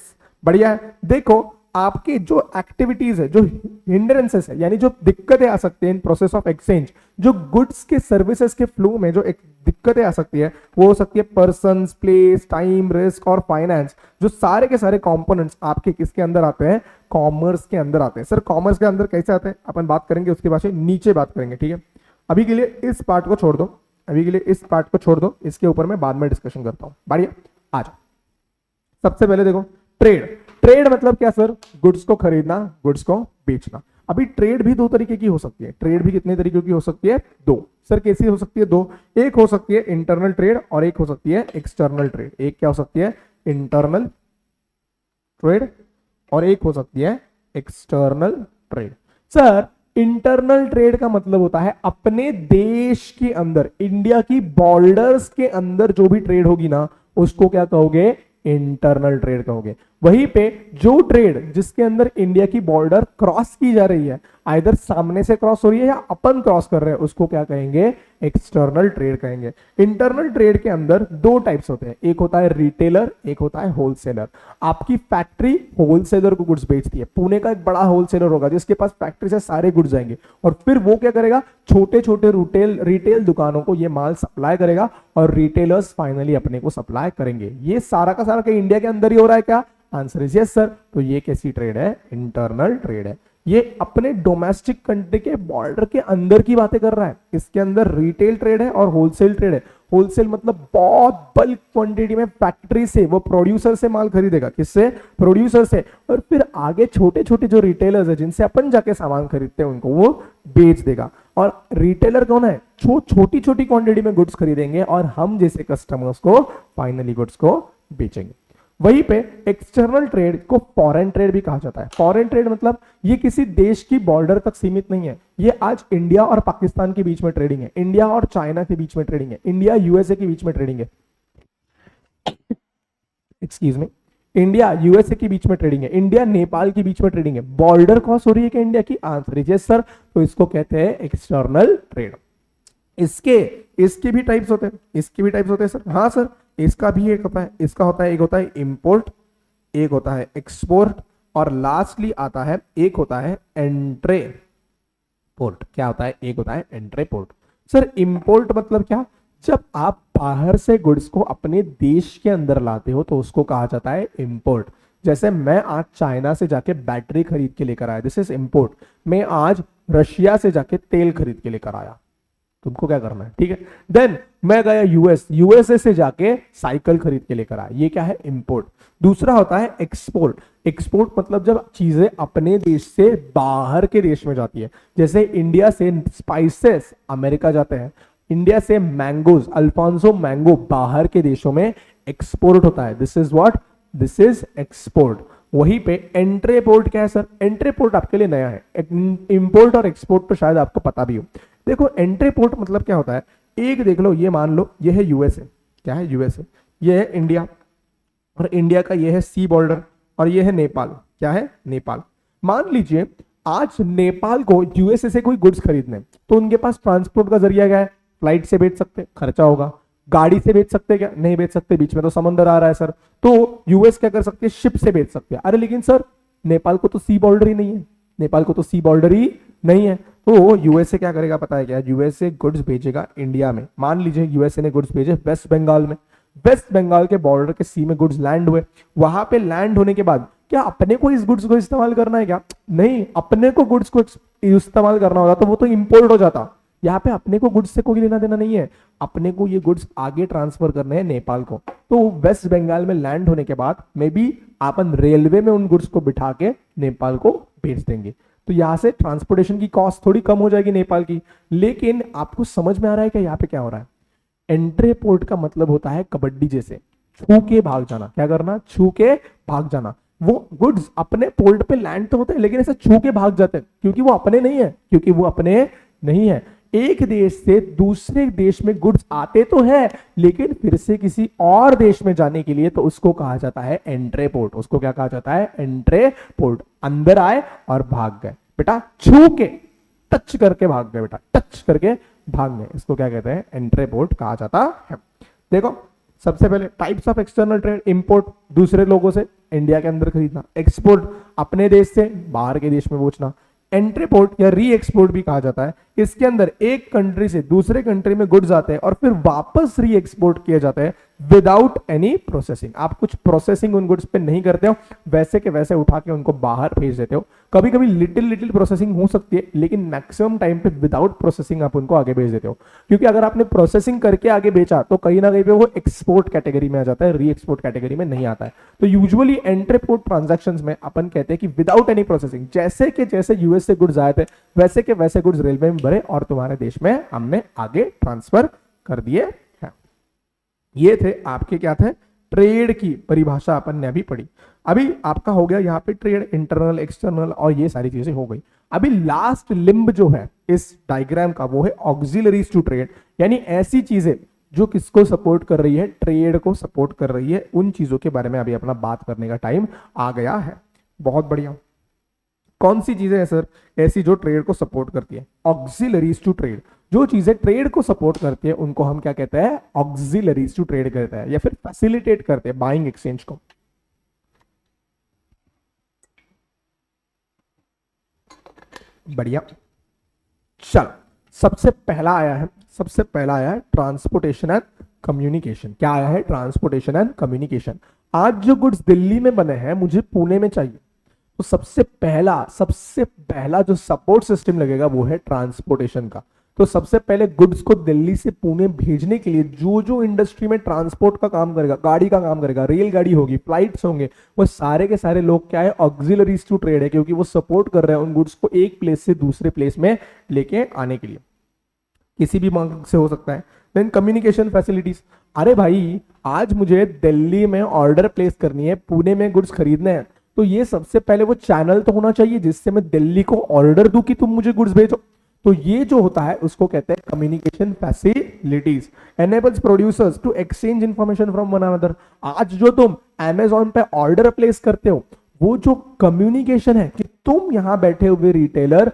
बढ़िया है। देखो आपके जो एक्टिविटीज है, जो हिंड्रेंसेस है, यानी जो दिक्कतें आ सकती हैं इन प्रोसेस ऑफ एक्सचेंज, जो गुड्स के सर्विसेज के फ्लो में जो एक दिक्कतें आ सकती है, वो हो सकती है पर्सन्स, प्लेस, टाइम, रिस्क और फाइनेंस। जो सारे के सारे कंपोनेंट्स आपके किसके अंदर आते हैं, कॉमर्स के अंदर आते हैं। सर कॉमर्स के अंदर कैसे आते हैं अपन बात करेंगे, उसके बाद नीचे बात करेंगे, ठीक है? अभी के लिए इस पार्ट को छोड़ दो, अभी के लिए इस पार्ट को छोड़ दो, इसके ऊपर मैं बाद में डिस्कशन करता हूं। बढ़िया, आ जाओ। सबसे पहले देखो ट्रेड। ट्रेड मतलब क्या सर, गुड्स को खरीदना, गुड्स को बेचना। अभी ट्रेड भी दो तरीके की हो सकती है। ट्रेड भी कितने तरीके की हो सकती है, दो। सर कैसी हो सकती है, दो। एक हो सकती है इंटरनल ट्रेड और एक हो सकती है एक्सटर्नल ट्रेड। एक क्या हो सकती है, इंटरनल ट्रेड, और एक हो सकती है external trade. Sir internal trade का मतलब होता है अपने देश के अंदर, इंडिया की बॉर्डर्स के अंदर जो भी ट्रेड होगी ना, उसको क्या कहोगे, इंटरनल ट्रेड कहोगे। वहीं पे जो ट्रेड जिसके अंदर इंडिया की बॉर्डर क्रॉस की जा रही है, आइदर सामने से क्रॉस हो रही है या अपन क्रॉस कर रहे हैं, उसको क्या कहेंगे, एक्सटर्नल ट्रेड कहेंगे। इंटरनल ट्रेड के अंदर दो टाइप्स होते हैं, एक होता है रिटेलर, एक होता है होलसेलर। आपकी फैक्ट्री होलसेलर को गुड्स बेचती है। पुणे का एक बड़ा होलसेलर होगा जिसके पास फैक्ट्री से सारे गुड्स जाएंगे, और फिर वो क्या करेगा, छोटे छोटे रिटेल दुकानों को ये माल सप्लाई करेगा, और रिटेलर्स फाइनली अपने को सप्लाई करेंगे। ये सारा का सारा इंडिया के अंदर ही हो रहा है क्या? Answer is yes sir. तो ये कैसी ट्रेड है, इंटरनल ट्रेड है। ये अपने डोमेस्टिक कंट्री के बॉर्डर के अंदर की बातें कर रहा है। इसके अंदर रिटेल ट्रेड है और होलसेल ट्रेड है। होलसेल मतलब बहुत बल्क क्वांटिटी में फैक्ट्री से, वो प्रोड्यूसर से माल खरीदेगा। किससे? प्रोड्यूसर से। और फिर आगे छोटे छोटे जो रिटेलर्स है जिनसे अपन जाके सामान खरीदते हैं, उनको वो बेच देगा। और रिटेलर कौन है, छोटी छोटी क्वांटिटी में गुड्स खरीदेंगे और हम जैसे कस्टमर्स को फाइनली गुड्स को बेचेंगे। वहीं पे एक्सटर्नल ट्रेड को फॉरेन ट्रेड भी कहा जाता है। फॉरेन ट्रेड मतलब ये किसी देश की बॉर्डर तक सीमित नहीं है। ये आज इंडिया और पाकिस्तान के बीच में ट्रेडिंग है, इंडिया और चाइना के बीच में ट्रेडिंग है, इंडिया यूएसए के बीच में ट्रेडिंग है, एक्सक्यूज मी, इंडिया यूएसए के बीच में ट्रेडिंग है, इंडिया नेपाल के बीच में ट्रेडिंग है। बॉर्डर क्रॉस हो रही है क्या इंडिया की? Answer is yes sir. तो इसको कहते हैं एक्सटर्नल ट्रेड। इसके भी टाइप्स होते हैं, इसके भी टाइप्स होते हैं सर। हाँ सर, इसका भी एक होता है, इसका होता है, एक होता है इंपोर्ट, एक होता है एक्सपोर्ट, और लास्टली आता है एक होता है एंट्रे पोर्ट। क्या होता है? एक होता है एंट्रे पोर्ट। सर इंपोर्ट मतलब क्या? जब आप बाहर से गुड्स को अपने देश के अंदर लाते हो तो उसको कहा जाता है इंपोर्ट। जैसे मैं आज चाइना से जाके बैटरी खरीद के लेकर आया, दिस इज इंपोर्ट। मैं आज रशिया से जाके तेल खरीद के लेकर आया, तुमको क्या करना है, ठीक है? देन मैं गया यूएसए से जाके साइकिल खरीद के लेकर आया, ये क्या है? इंपोर्ट। दूसरा होता है एक्सपोर्ट। एक्सपोर्ट मतलब जब चीजें अपने देश से बाहर के देश में जाती है, जैसे इंडिया से स्पाइसेस अमेरिका जाते हैं, इंडिया से मैंगोज अल्फांसो मैंगो बाहर के देशों में एक्सपोर्ट होता है, this is what, this is export. वहीं पे एंट्रीपोर्ट क्या है सर? एंट्रीपोर्ट आपके लिए नया है, इंपोर्ट और एक्सपोर्ट तो शायद आपको पता भी हो। देखो एंट्रीपोर्ट मतलब क्या होता है, एक देख लो, ये मान लो ये है यूएसए, क्या है यूएसए, ये है इंडिया, और इंडिया का ये है सी बॉर्डर, और ये है नेपाल, क्या है नेपाल। मान लीजिए आज नेपाल को यूएसए से कोई गुड्स खरीदने, तो उनके पास ट्रांसपोर्ट का जरिया क्या है? फ्लाइट से बेच सकते, खर्चा होगा। गाड़ी से बेच सकते क्या? नहीं बेच सकते, बीच में तो समंदर आ रहा है सर। तो यूएस क्या कर सकते हैं? शिप से बेच सकते हैं। अरे लेकिन सर नेपाल को तो सी बॉर्डर ही नहीं है, नेपाल को तो सी बॉर्डर ही नहीं है। तो यूएसए क्या करेगा पता है क्या? यूएसए गुड्स भेजेगा इंडिया में। मान लीजिए यूएसए ने गुड्स भेजे वेस्ट बंगाल में, वेस्ट बंगाल के बॉर्डर के सी में गुड्स लैंड हुए। वहां पे लैंड होने के बाद क्या अपने को इस गुड्स को इस्तेमाल करना है क्या? नहीं, अपने को गुड्स को इस्तेमाल करना होगा तो वो तो इंपोर्ट हो जाता। यहाँ पे अपने को गुड्स से कोई लेना देना नहीं है, अपने को ये गुड्स आगे ट्रांसफर करने हैं नेपाल को। तो वेस्ट बंगाल में लैंड होने के बाद मे बी अपन रेलवे में उन गुड्स को बिठा के नेपाल को भेज देंगे। तो यहाँ से ट्रांसपोर्टेशन की कॉस्ट थोड़ी कम हो जाएगी नेपाल की। लेकिन आपको समझ में आ रहा है कि यहाँ पे क्या हो रहा है? एंट्रीपोर्ट का मतलब होता है कबड्डी जैसे छू के भाग जाना। क्या करना? छू के भाग जाना। वो गुड्स अपने पोर्ट पे लैंड तो होते हैं लेकिन ऐसे छू के भाग जाते हैं, क्योंकि वो अपने नहीं है, क्योंकि वो अपने नहीं है। एक देश से दूसरे देश में गुड्स आते तो है, लेकिन फिर से किसी और देश में जाने के लिए तो उसको कहा जाता है एंट्रीपोर्ट। उसको क्या कहा जाता है? एंट्रीपोर्ट। अंदर आए और भाग गए बेटा, छू के टच करके भाग गए बेटा, टच करके भाग गए, इसको क्या कहते हैं? एंट्रीपोर्ट कहा जाता है। देखो सबसे पहले types of external trade, import दूसरे लोगों से इंडिया के अंदर खरीदना, एक्सपोर्ट अपने देश से बाहर के देश में बेचना। एंट्रीपोर्ट या री एक्सपोर्ट भी कहा जाता है। इसके अंदर एक कंट्री से दूसरे कंट्री में गुड्स आते हैं और फिर वापस री एक्सपोर्ट किए जाते हैं विदाउट एनी प्रोसेसिंग। आप कुछ प्रोसेसिंग उन गुड्स पे नहीं करते हो, वैसे के वैसे उठा के उनको बाहर भेज देते हो। कभी कभी लिटिल प्रोसेसिंग हो सकती है, लेकिन मैक्सिमम टाइम पे विदाउट प्रोसेसिंग आप उनको आगे भेज देते हो। क्योंकि अगर आपने प्रोसेसिंग करके आगे बेचा तो कहीं ना कहीं पे वो एक्सपोर्ट कैटेगरी में आ जाता है, री एक्सपोर्ट कैटेगरी में नहीं आता है। तो यूजुअली एंट्रीपोर्ट ट्रांजैक्शंस में अपन कहते हैं कि विदाउट एनी प्रोसेसिंग, जैसे के जैसे यूएस से गुड्स आए थे वैसे के वैसे गुड्स रेलवे में भरे और तुम्हारे देश में हमने आगे ट्रांसफर कर दिए हैं। ये थे आपके क्या थे? ट्रेड की परिभाषा अपन ने अभी पढ़ी। अभी आपका हो गया यहाँ पे ट्रेड, इंटरनल एक्सटर्नल और ये सारी चीजें हो गई। अभी लास्ट लिंब जो है इस डायग्राम का वो है ऑक्सिलरीज टू ट्रेड, यानी ऐसी चीजें जो किसको सपोर्ट कर रही है? ट्रेड को सपोर्ट कर रही है। उन चीजों के बारे में अभी अपना बात करने का टाइम आ गया है। बहुत बढ़िया। कौन सी चीजें हैं सर ऐसी जो ट्रेड को सपोर्ट करती है? Auxiliaries to trade. जो चीजें ट्रेड को सपोर्ट करती है उनको हम क्या कहते हैं? ऑक्सिलरीज टू ट्रेड कहते हैं, या फिर फैसिलिटेट करते हैं बाइंग एक्सचेंज को। बढ़िया। चलो सबसे पहला आया है ट्रांसपोर्टेशन एंड कम्युनिकेशन। क्या आया है? Transportation and communication. आज जो गुड्स दिल्ली में बने हैं मुझे पुणे में चाहिए, तो सबसे पहला जो सपोर्ट सिस्टम लगेगा वो है ट्रांसपोर्टेशन का। तो सबसे पहले गुड्स को दिल्ली से पुणे भेजने के लिए जो जो इंडस्ट्री में ट्रांसपोर्ट का काम करेगा, गाड़ी का काम करेगा, रेलगाड़ी होगी, फ्लाइट्स होंगे, वो सारे के सारे लोग क्या है? ऑक्सिलरीज टू ट्रेड है, क्योंकि वो सपोर्ट कर रहे हैं उन गुड्स को एक प्लेस से दूसरे प्लेस में लेके आने के लिए। किसी भी मार्ग से हो सकता है। Then communication facilities. अरे भाई आज मुझे दिल्ली में ऑर्डर प्लेस करनी है, पुणे में गुड्स खरीदने हैं, तो ये सबसे पहले वो चैनल तो होना चाहिए जिससे मैं दिल्ली को ऑर्डर दूं कि तुम मुझे गुड्स भेजो। तो ये जो होता है उसको कहते हैं communication facilities. Enables producers to exchange information from one another. आज जो तुम अमेजॉन पे ऑर्डर प्लेस करते हो वो जो कम्युनिकेशन है कि तुम यहां बैठे हुए रिटेलर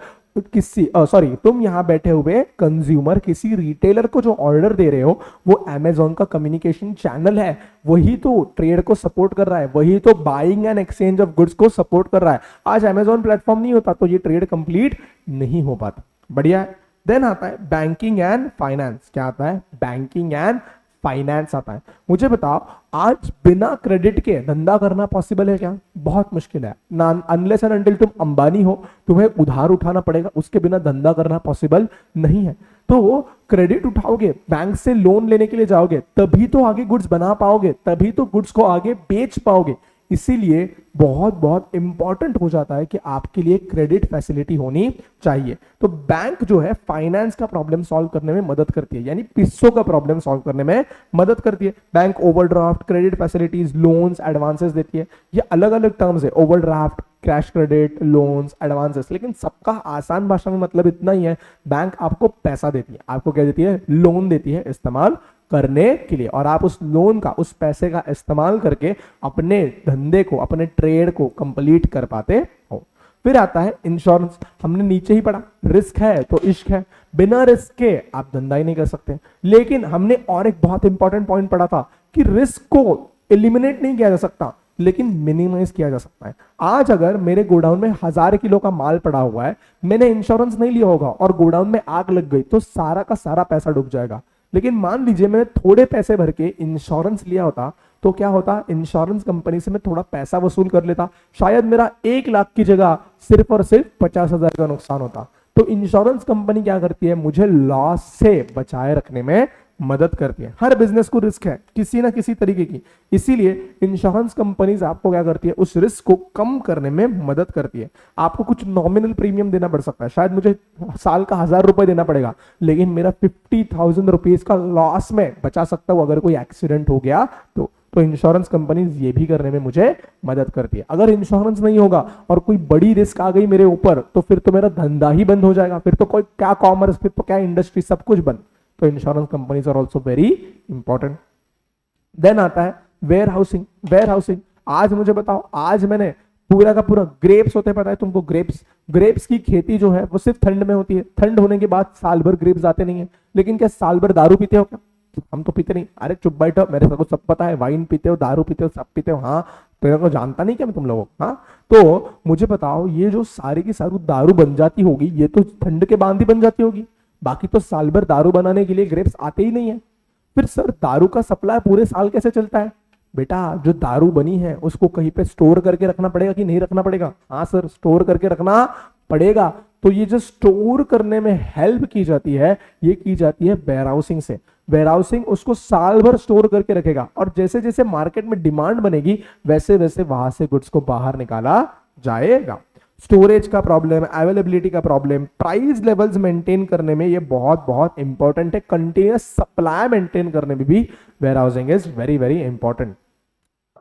तुम यहां बैठे हुए कंज्यूमर किसी रिटेलर को जो ऑर्डर दे रहे हो, वो अमेजॉन का कम्युनिकेशन चैनल है। वही तो ट्रेड को सपोर्ट कर रहा है, वही तो buying and exchange of goods को सपोर्ट कर रहा है। आज अमेजॉन प्लेटफॉर्म नहीं होता तो ये ट्रेड कंप्लीट नहीं हो पाता। बढ़िया है। देन आता है बैंकिंग एंड फाइनेंस। क्या आता है? बैंकिंग एंड फाइनेंस आता है। मुझे बताओ आज बिना क्रेडिट के धंधा करना पॉसिबल है क्या? बहुत मुश्किल है। अनलेस एंड अनटिल तुम अंबानी हो, तुम्हें उधार उठाना पड़ेगा, उसके बिना धंधा करना पॉसिबल नहीं है। तो क्रेडिट उठाओगे, बैंक से लोन लेने के लिए जाओगे, तभी तो आगे गुड्स बना पाओगे, तभी तो गुड्स को आगे बेच पाओगे। इसीलिए बहुत बहुत इंपॉर्टेंट हो जाता है कि आपके लिए क्रेडिट फैसिलिटी होनी चाहिए। तो बैंक जो है फाइनेंस का प्रॉब्लम सॉल्व करने में मदद करती है, यानी पिस्सों का प्रॉब्लम सॉल्व करने में मदद करती है। Bank overdraft, credit facilities, loans, advances देती है। ये अलग अलग टर्म्स है, overdraft, cash credit, loans, advances, लेकिन सबका आसान भाषा में मतलब इतना ही है, बैंक आपको पैसा देती है। आपको क्या देती है? लोन देती है इस्तेमाल करने के लिए, और आप उस लोन का, उस पैसे का इस्तेमाल करके अपने धंधे को, अपने ट्रेड को कंप्लीट कर पाते हो। फिर आता है इंश्योरेंस। हमने नीचे ही पढ़ा, रिस्क है तो इश्क है, बिना रिस्क के आप धंधा ही नहीं कर सकते। लेकिन हमने और एक बहुत इंपॉर्टेंट पॉइंट पढ़ा था कि रिस्क को एलिमिनेट नहीं किया जा सकता, लेकिन मिनिमाइज किया जा सकता है। आज अगर मेरे गोडाउन में 1000 किलो का माल पड़ा हुआ है, मैंने इंश्योरेंस नहीं लिया होगा और गोडाउन में आग लग गई, तो सारा का सारा पैसा डूब जाएगा। लेकिन मान लीजिए मैं थोड़े पैसे भर के इंश्योरेंस लिया होता, तो क्या होता? इंश्योरेंस कंपनी से मैं थोड़ा पैसा वसूल कर लेता, शायद मेरा 1 लाख की जगह सिर्फ और सिर्फ 50,000 का नुकसान होता। तो इंश्योरेंस कंपनी क्या करती है? मुझे लॉस से बचाए रखने में मदद करती है। हर बिजनेस को रिस्क है किसी ना किसी तरीके की, इसीलिए इंश्योरेंस कंपनीज आपको क्या करती है? उस रिस्क को कम करने में मदद करती है। आपको कुछ नॉमिनल प्रीमियम देना पड़ सकता है, शायद मुझे साल का 1000 रुपए देना पड़ेगा, लेकिन मेरा 50,000 रुपीज का लॉस में बचा सकता हूं अगर कोई एक्सीडेंट हो गया तो इंश्योरेंस कंपनीज ये भी करने में मुझे मदद करती है। अगर इंश्योरेंस नहीं होगा और कोई बड़ी रिस्क आ गई मेरे ऊपर, तो फिर तो मेरा धंधा ही बंद हो जाएगा, फिर तो कोई क्या कॉमर्स, फिर तो क्या इंडस्ट्री, सब कुछ बंद। तो insurance companies are also very important. Then आता है वेयर हाउसिंग। वेयर हाउसिंग, आज मुझे बताओ, आज मैंने पूरा का पूरा ग्रेप्स होते हैं, पता है तुमको? ग्रेप्स की खेती जो है वो सिर्फ ठंड में होती है। ठंड होने के बाद साल भर ग्रेप्स आते नहीं है। लेकिन क्या साल भर दारू पीते हो क्या? हम तो पीते नहीं। अरे चुप बैठो, मेरे को सब पता है, वाइन पीते हो, दारू पीते हो, सब पीते हो। हाँ, तेरे को जानता नहीं क्या मैं तुम लोगों? हाँ, तो मुझे बताओ, ये जो सारी की सारी दारू बन जाती होगी, ये तो ठंड के बाद ही बन जाती होगी, बाकी तो साल भर दारू बनाने के लिए ग्रेप्स आते ही नहीं है। फिर सर दारू का सप्लाई पूरे साल कैसे चलता है? बेटा, जो दारू बनी है उसको कहीं पे स्टोर करके रखना पड़ेगा कि नहीं रखना पड़ेगा? हाँ सर, स्टोर करके रखना पड़ेगा। तो ये जो स्टोर करने में हेल्प की जाती है, ये की जाती है वेयरहाउसिंग से। वेयरहाउसिंग उसको साल भर स्टोर करके रखेगा, और जैसे जैसे मार्केट में डिमांड बनेगी, वैसे वैसे वहां से गुड्स को बाहर निकाला जाएगा। स्टोरेज का प्रॉब्लम, अवेलेबिलिटी का प्रॉब्लम, प्राइस लेवल्स मेंटेन करने में ये बहुत बहुत इंपॉर्टेंट है। कंटिन्यूअस सप्लाई मेंटेन करने में भी warehousing is very very important.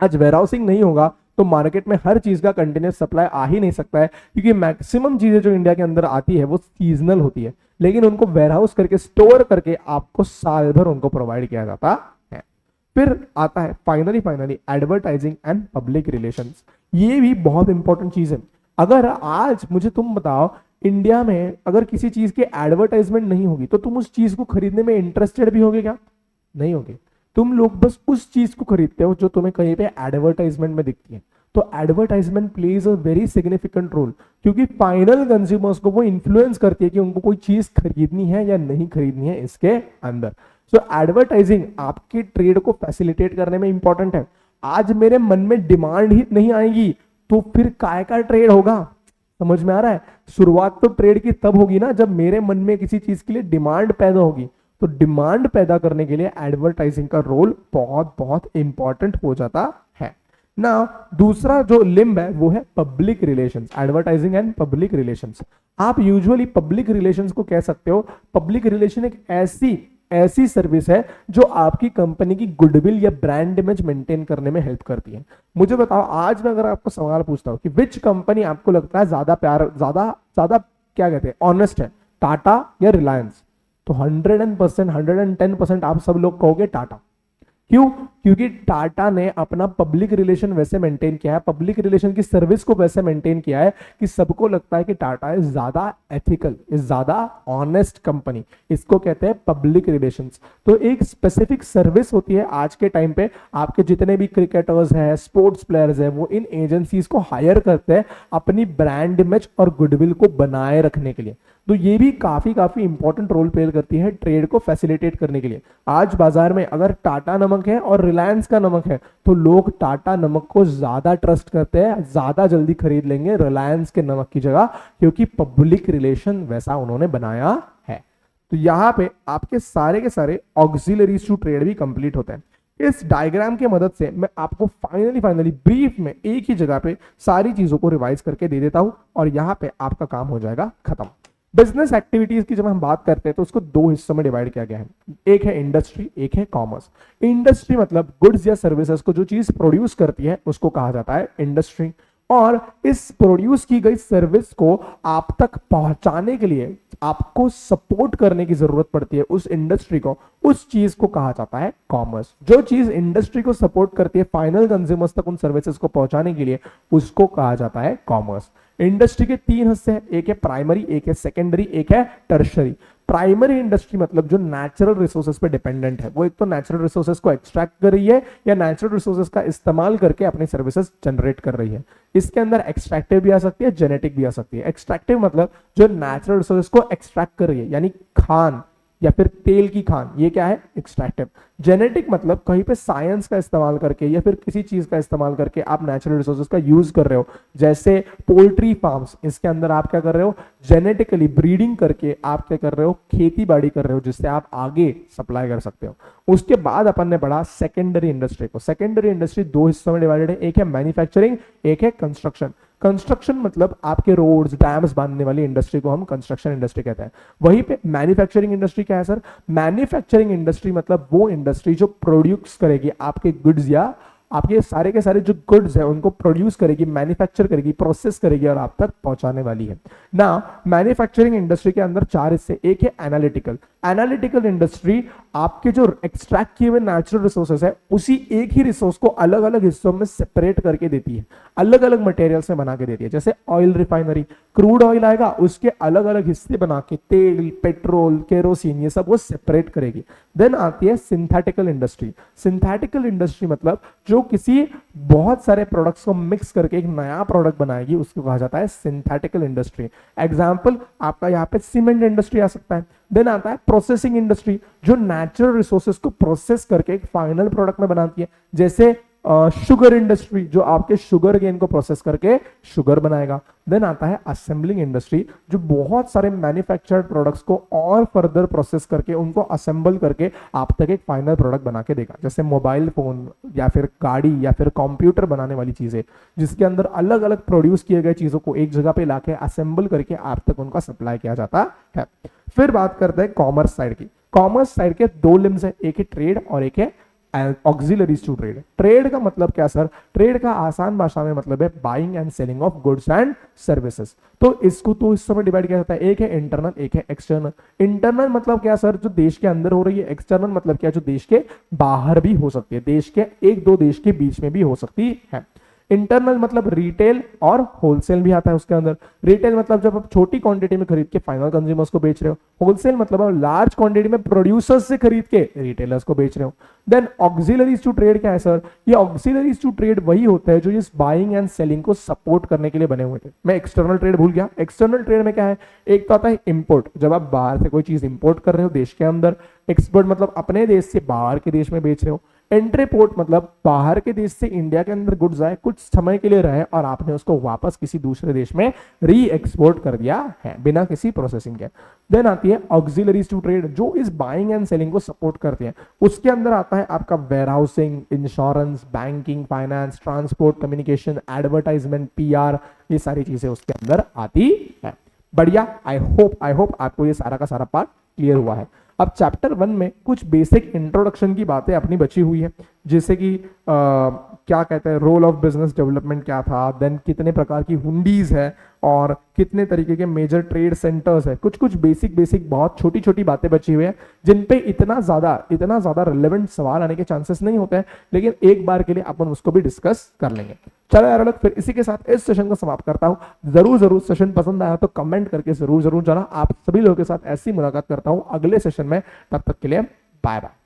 आज वेयरहाउसिंग नहीं होगा तो मार्केट में हर चीज का कंटिन्यूअस सप्लाई आ ही नहीं सकता है, क्योंकि मैक्सिमम चीजें जो इंडिया के अंदर आती है वो सीजनल होती है, लेकिन उनको वेयरहाउस करके, स्टोर करके आपको साल भर उनको प्रोवाइड किया जाता है। फिर आता है finally advertising and public relations. ये भी बहुत इंपॉर्टेंट चीज है। अगर आज मुझे तुम बताओ, इंडिया में अगर किसी चीज की एडवर्टाइजमेंट नहीं होगी, तो तुम उस चीज को खरीदने में इंटरेस्टेड भी होगे क्या? नहीं होगे। तुम लोग बस उस चीज को खरीदते हो जो तुम्हें कहीं पे एडवर्टाइजमेंट में दिखती है। तो advertisement plays a very significant role, क्योंकि फाइनल कंज्यूमर्स को वो इन्फ्लुएंस करती है कि उनको कोई चीज खरीदनी है या नहीं खरीदनी है इसके अंदर। सो एडवर्टाइजिंग आपके ट्रेड को फैसिलिटेट करने में इंपॉर्टेंट है। आज मेरे मन में डिमांड ही नहीं आएगी, तो फिर काय का ट्रेड होगा? समझ में आ रहा है? शुरुआत तो ट्रेड की तब होगी ना, जब मेरे मन में किसी चीज के लिए डिमांड पैदा होगी। तो डिमांड पैदा करने के लिए एडवर्टाइजिंग का रोल बहुत बहुत इंपॉर्टेंट हो जाता है ना। दूसरा जो लिम्ब है वो है public relations, advertising and public relations. आप यूजुअली पब्लिक रिलेशंस को कह सकते हो, पब्लिक रिलेशन एक ऐसी सर्विस है जो आपकी कंपनी की गुडविल या ब्रांड इमेज मेंटेन करने में हेल्प करती है। मुझे बताओ, आज मैं अगर आपको सवाल पूछता हूं कि विच कंपनी आपको लगता है ज्यादा क्या कहते हैं, ऑनेस्ट है, टाटा या रिलायंस? तो 110% आप सब लोग कहोगे टाटा। क्यों? क्योंकि टाटा ने अपना पब्लिक रिलेशन वैसे मेंटेन किया है, पब्लिक रिलेशन की सर्विस को वैसे मेंटेन किया है कि सबको लगता है कि टाटा इज ज्यादा एथिकल, इज ज्यादा ऑनेस्ट कंपनी। इसको कहते हैं पब्लिक रिलेशंस। तो एक स्पेसिफिक सर्विस होती है आज के टाइम पे, आपके जितने भी क्रिकेटर्स हैं, स्पोर्ट्स प्लेयर्स हैं, वो इन एजेंसीज को हायर करते हैं अपनी ब्रांड इमेज और गुडविल को बनाए रखने के लिए। तो ये भी काफी इंपॉर्टेंट रोल प्ले करती है ट्रेड को फैसिलिटेट करने के लिए। आज बाजार में अगर टाटा नमक है और रिलायंस का नमक है, तो लोग टाटा नमक को ज्यादा ट्रस्ट करते हैं, ज्यादा जल्दी खरीद लेंगे रिलायंस के नमक की जगह, क्योंकि पब्लिक रिलेशन वैसा उन्होंने बनाया है। तो यहां पे आपके सारे के सारे ऑक्सिलरीज टू ट्रेड भी कंप्लीट होते हैं। इस डायग्राम की मदद से मैं आपको फाइनली ब्रीफ में एक ही जगह पे सारी चीजों को रिवाइज करके दे देता हूं और यहां पे आपका काम हो जाएगा खत्म। बिजनेस एक्टिविटीज की जब हम बात करते हैं तो उसको दो हिस्सों में डिवाइड किया गया है, एक है इंडस्ट्री, एक है कॉमर्स। इंडस्ट्री मतलब गुड्स या सर्विसेज को जो चीज प्रोड्यूस करती है उसको कहा जाता है इंडस्ट्री, और इस प्रोड्यूस की गई सर्विस को आप तक पहुंचाने के लिए आपको सपोर्ट करने की जरूरत पड़ती है उस इंडस्ट्री को, उस चीज को कहा जाता है कॉमर्स। जो चीज इंडस्ट्री को सपोर्ट करती है फाइनल कंज्यूमर्स तक उन सर्विसेज को पहुंचाने के लिए, उसको कहा जाता है कॉमर्स। इंडस्ट्री के तीन हिस्से हैं, एक है प्राइमरी, एक है सेकेंडरी, एक है टर्शरी। प्राइमरी इंडस्ट्री मतलब जो नेचुरल रिसोर्सेज पे डिपेंडेंट है, वो एक तो नेचुरल रिसोर्सेज को एक्सट्रैक्ट कर रही है या नेचुरल रिसोर्सेज का इस्तेमाल करके अपनी सर्विसेज जनरेट कर रही है। इसके अंदर एक्सट्रैक्टिव भी आ सकती है, जेनेटिक भी आ सकती है। एक्सट्रैक्टिव मतलब जो नेचुरल रिसोर्सेज को एक्सट्रैक्ट कर रही है, यानी खान या फिर तेल की खान, ये क्या है? एक्सट्रैक्टिव। जेनेटिक मतलब कहीं पे साइंस का इस्तेमाल करके या फिर किसी चीज का इस्तेमाल करके आप नेचुरल रिसोर्सेज का यूज कर रहे हो, जैसे पोल्ट्री फार्म्स, इसके अंदर आप क्या कर रहे हो? जेनेटिकली ब्रीडिंग करके आप क्या कर रहे हो? खेती बाड़ी कर रहे हो, जिससे आप आगे सप्लाई कर सकते हो। उसके बाद अपन ने पढ़ा सेकेंडरी इंडस्ट्री को। सेकेंडरी इंडस्ट्री दो हिस्सों में डिवाइडेड है, एक है मैन्युफैक्चरिंग, एक है कंस्ट्रक्शन। कंस्ट्रक्शन मतलब आपके रोड्स, डैम्स बांधने वाली इंडस्ट्री को हम कंस्ट्रक्शन इंडस्ट्री कहते हैं। वहीं पे मैन्युफैक्चरिंग इंडस्ट्री क्या है सर? मैन्युफैक्चरिंग इंडस्ट्री मतलब वो इंडस्ट्री जो प्रोड्यूस करेगी आपके गुड्स या आपके सारे के सारे जो गुड्स है उनको प्रोड्यूस करेगी, मैन्युफैक्चर करेगी, प्रोसेस करेगी और आप तक पहुंचाने वाली है ना। मैन्युफैक्चरिंग इंडस्ट्री के अंदर चार हिस्से, एक है एनालिटिकल। एनालिटिकल इंडस्ट्री आपके जो एक्सट्रैक्ट किए हुए नेचुरल रिसोर्सेज है उसी एक ही रिसोर्स को अलग अलग हिस्सों में सेपरेट करके देती है, अलग अलग मटेरियल से बना के देती है। जैसे ऑयल रिफाइनरी, क्रूड ऑयल आएगा, उसके अलग अलग हिस्से बना के तेल, पेट्रोल, केरोसिन, ये सब वो सेपरेट करेगी। देन आती है सिंथेटिकल इंडस्ट्री। सिंथेटिकल इंडस्ट्री मतलब जो किसी बहुत सारे प्रोडक्ट्स को मिक्स करके एक नया प्रोडक्ट बनाएगी, उसको कहा जाता है सिंथेटिकल इंडस्ट्री। एग्जाम्पल आपका यहाँ पे सीमेंट इंडस्ट्री आ सकता है। देन आता है प्रोसेसिंग इंडस्ट्री, जो नेचुरल रिसोर्सेज को प्रोसेस करके एक फाइनल प्रोडक्ट में बनाती है, जैसे शुगर इंडस्ट्री, जो आपके शुगर केन को प्रोसेस करके शुगर बनाएगा। देन आता है असेंबलिंग इंडस्ट्री, जो बहुत सारे मैन्युफैक्चर्ड प्रोडक्ट्स को और फर्दर प्रोसेस करके उनको असेंबल करके आप तक एक फाइनल प्रोडक्ट बना के देगा, जैसे मोबाइल फोन या फिर गाड़ी या फिर कंप्यूटर बनाने वाली चीजें, जिसके अंदर अलग अलग प्रोड्यूस किए गए चीजों को एक जगह पे लाके असेंबल करके आप तक उनका सप्लाई किया जाता है। फिर बात करते हैं कॉमर्स साइड की। कॉमर्स साइड के दो लिम्स है, एक है ट्रेड और एक है ऑक्सिलरीज टू ट्रेड। ट्रेड का मतलब क्या सर? ट्रेड का आसान भाषा में मतलब है buying and selling of goods and services. तो इसको तो इस समय डिवाइड किया जाता है, एक है इंटरनल, एक है एक्सटर्नल। इंटरनल मतलब क्या सर? जो देश के अंदर हो रही है। एक्सटर्नल मतलब क्या? जो देश के बाहर भी हो सकती है, देश के एक दो देश के बीच में भी हो सकती है। इंटरनल मतलब रिटेल और होलसेल भी आता है उसके अंदर। रिटेल मतलब जब आप छोटी क्वांटिटी में खरीद के फाइनल कंज्यूमर्स को बेच रहे हो। होलसेल मतलब आप लार्ज क्वांटिटी में प्रोड्यूसर्स से खरीद के रिटेलर्स को बेच रहे हो। देन ऑक्सिलरीज टू ट्रेड क्या है सर? ये ऑक्सिलरीज टू ट्रेड वही होता है जो इस बाइंग एंड सेलिंग को सपोर्ट करने के लिए बने हुए थे। मैं एक्सटर्नल ट्रेड भूल गया। एक्सटर्नल ट्रेड में क्या है? एक तो आता है इंपोर्ट, जब आप बाहर से कोई चीज इंपोर्ट कर रहे हो देश के अंदर। एक्सपोर्ट मतलब अपने देश से बाहर के देश में बेच रहे हो। एंट्रीपोर्ट मतलब बाहर के देश से इंडिया के अंदर गुड्स आए, कुछ समय के लिए रहे और आपने उसको वापस किसी दूसरे देश में री एक्सपोर्ट कर दिया है बिना किसी प्रोसेसिंग के। देन आती है ऑक्सिलरीज टू ट्रेड, जो इस बाइंग एंड सेलिंग को सपोर्ट करते हैं। उसके अंदर आता है आपका warehousing, insurance, banking, finance, transport, communication, advertisement, PR, ये सारी चीजें उसके अंदर आती है। बढ़िया, आई होप आपको ये सारा का सारा पार्ट क्लियर हुआ है। अब चैप्टर 1 में कुछ बेसिक इंट्रोडक्शन की बातें अपनी बची हुई है, जैसे कि क्या कहते हैं रोल ऑफ बिजनेस डेवलपमेंट क्या था, देन कितने प्रकार की हुंडीज है और कितने तरीके के मेजर ट्रेड सेंटर्स है। कुछ बेसिक बहुत छोटी छोटी बातें बची हुई है जिन पे इतना ज्यादा रिलेवेंट सवाल आने के चांसेस नहीं होते हैं, लेकिन एक बार के लिए अपन उसको भी डिस्कस कर लेंगे। चलो यार लोग, फिर इसी के साथ इस सेशन को समाप्त करता हूं। जरूर सेशन पसंद आया तो कमेंट करके जरूर जाना। आप सभी लोगों के साथ ऐसी मुलाकात करता हूं अगले सेशन में। तब तक के लिए बाय बाय।